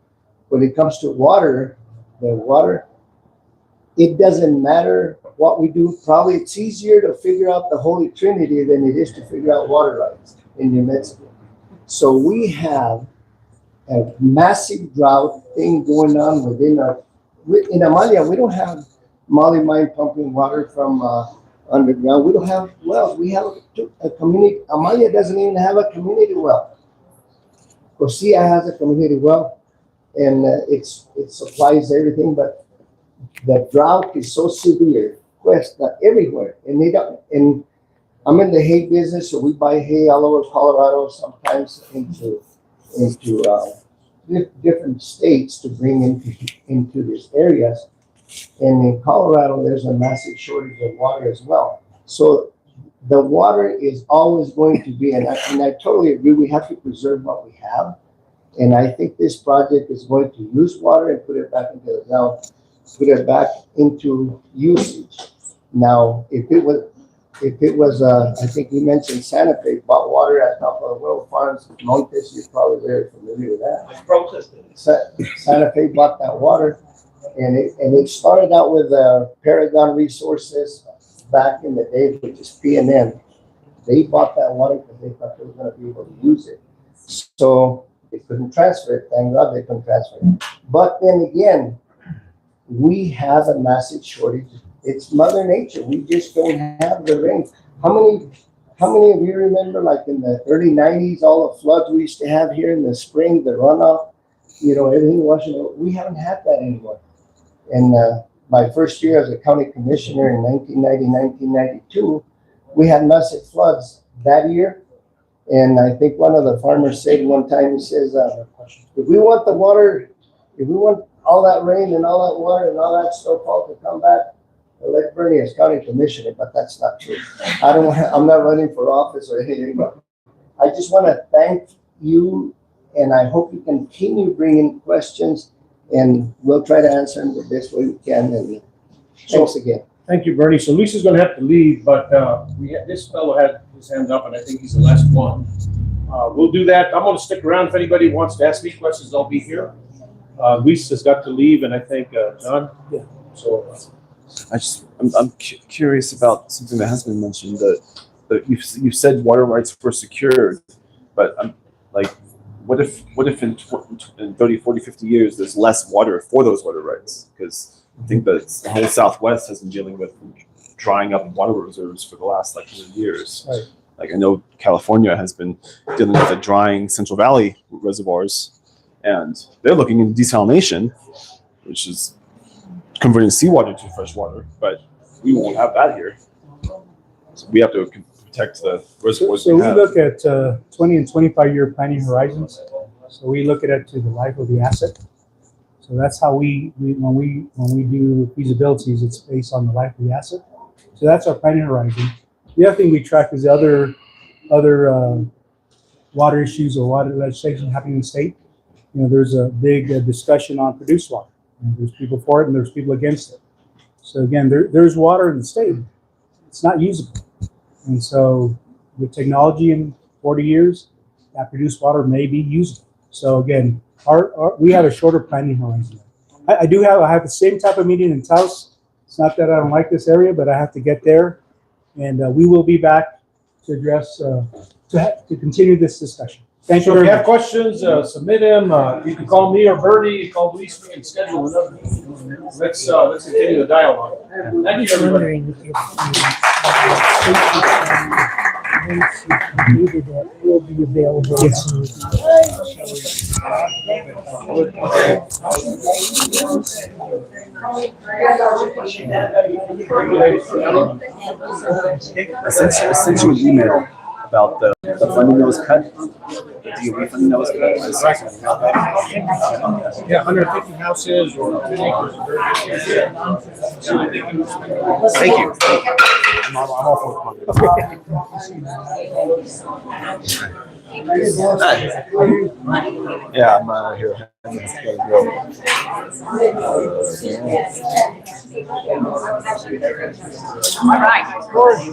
when it comes to water, it doesn't matter what we do. Probably it's easier to figure out the Holy Trinity than it is to figure out water rights in New Mexico. So we have a massive drought thing going on in Amalia. We don't have Molly Mine pumping water from underground. We don't have wells. We have a community. Amalia doesn't even have a community well. Garcia has a community well, and it supplies everything, but the drought is so severe, Questa, everywhere, and they don't. And I'm in the hay business, so we buy hay all over Colorado, sometimes into different states to bring into these areas. And in Colorado, there's a massive shortage of water as well. So the water is always going to be, and I totally agree, we have to preserve what we have. And I think this project is going to use water and put it back into the ground, put it back into usage. Now, if it was, I think you mentioned Santa Fe bought water at Buffalo Farms, Montes, you're probably very familiar with that. Santa Fe bought that water, and it started out with Paragon Resources back in the day, which is PNM. They bought that water because they thought they were going to be able to use it. So they couldn't transfer it. Thank God they couldn't transfer it. But then again, we have a massive shortage. It's Mother Nature. We just don't have the rain. How many of you remember, like in the early 90s, all the floods we used to have here in the spring, the runoff, everything washing over? We haven't had that anymore. And my first year as a county commissioner in 1990, 1992, we had massive floods that year. And I think one of the farmers said one time, he says, if we want the water, if we want all that rain and all that water and all that snowfall to come back, elect Bernie as county commissioner, but that's not true. I'm not running for office or anything, but I just want to thank you, and I hope you continue bringing questions, and we'll try to answer them the best way we can. And thanks again. Thank you, Bernie. So Lisa's going to have to leave, but this fellow had his hand up, and I think he's the last one. We'll do that. I'm going to stick around. If anybody wants to ask me questions, I'll be here. Lisa's got to leave, and I think John. Yeah. So I'm curious about something that has been mentioned. That you said water rights were secured, but I'm like, what if in 30, 40, 50 years there's less water for those water rights? Because I think that the whole Southwest has been dealing with drying up water reserves for the last 100 years. Right. Like I know California has been dealing with the drying Central Valley reservoirs, and they're looking into desalination, which is converting seawater to fresh water. But we won't have that here, so we have to protect the reservoirs. So we look at 20 and 25-year planning horizons. So we look at it to the life of the asset. So that's how when we do feasibilities, it's based on the life of the asset. So that's our planning horizon. The other thing we track is other water issues or water legislation happening in the state. there's a big discussion on produced water. There's people for it and there's people against it. So again, there's water in the state. It's not usable. And so with technology in 40 years, that produced water may be usable. So again, we have a shorter planning horizon. I have the same type of meeting in Taos. It's not that I don't like this area, but I have to get there. And we will be back to address, to continue this discussion. Thank you So if very you have much. questions, submit them. You can call me or Bertie, call Luis, we can schedule another meeting. Let's continue the dialogue. Thank you, everybody. Will be available. I sent you an email about the funding that was cut, the DOE funding that was cut. Yeah, 150 houses or 10 acres of dirt. Thank you. I'm all for it. Yeah, I'm here. All right.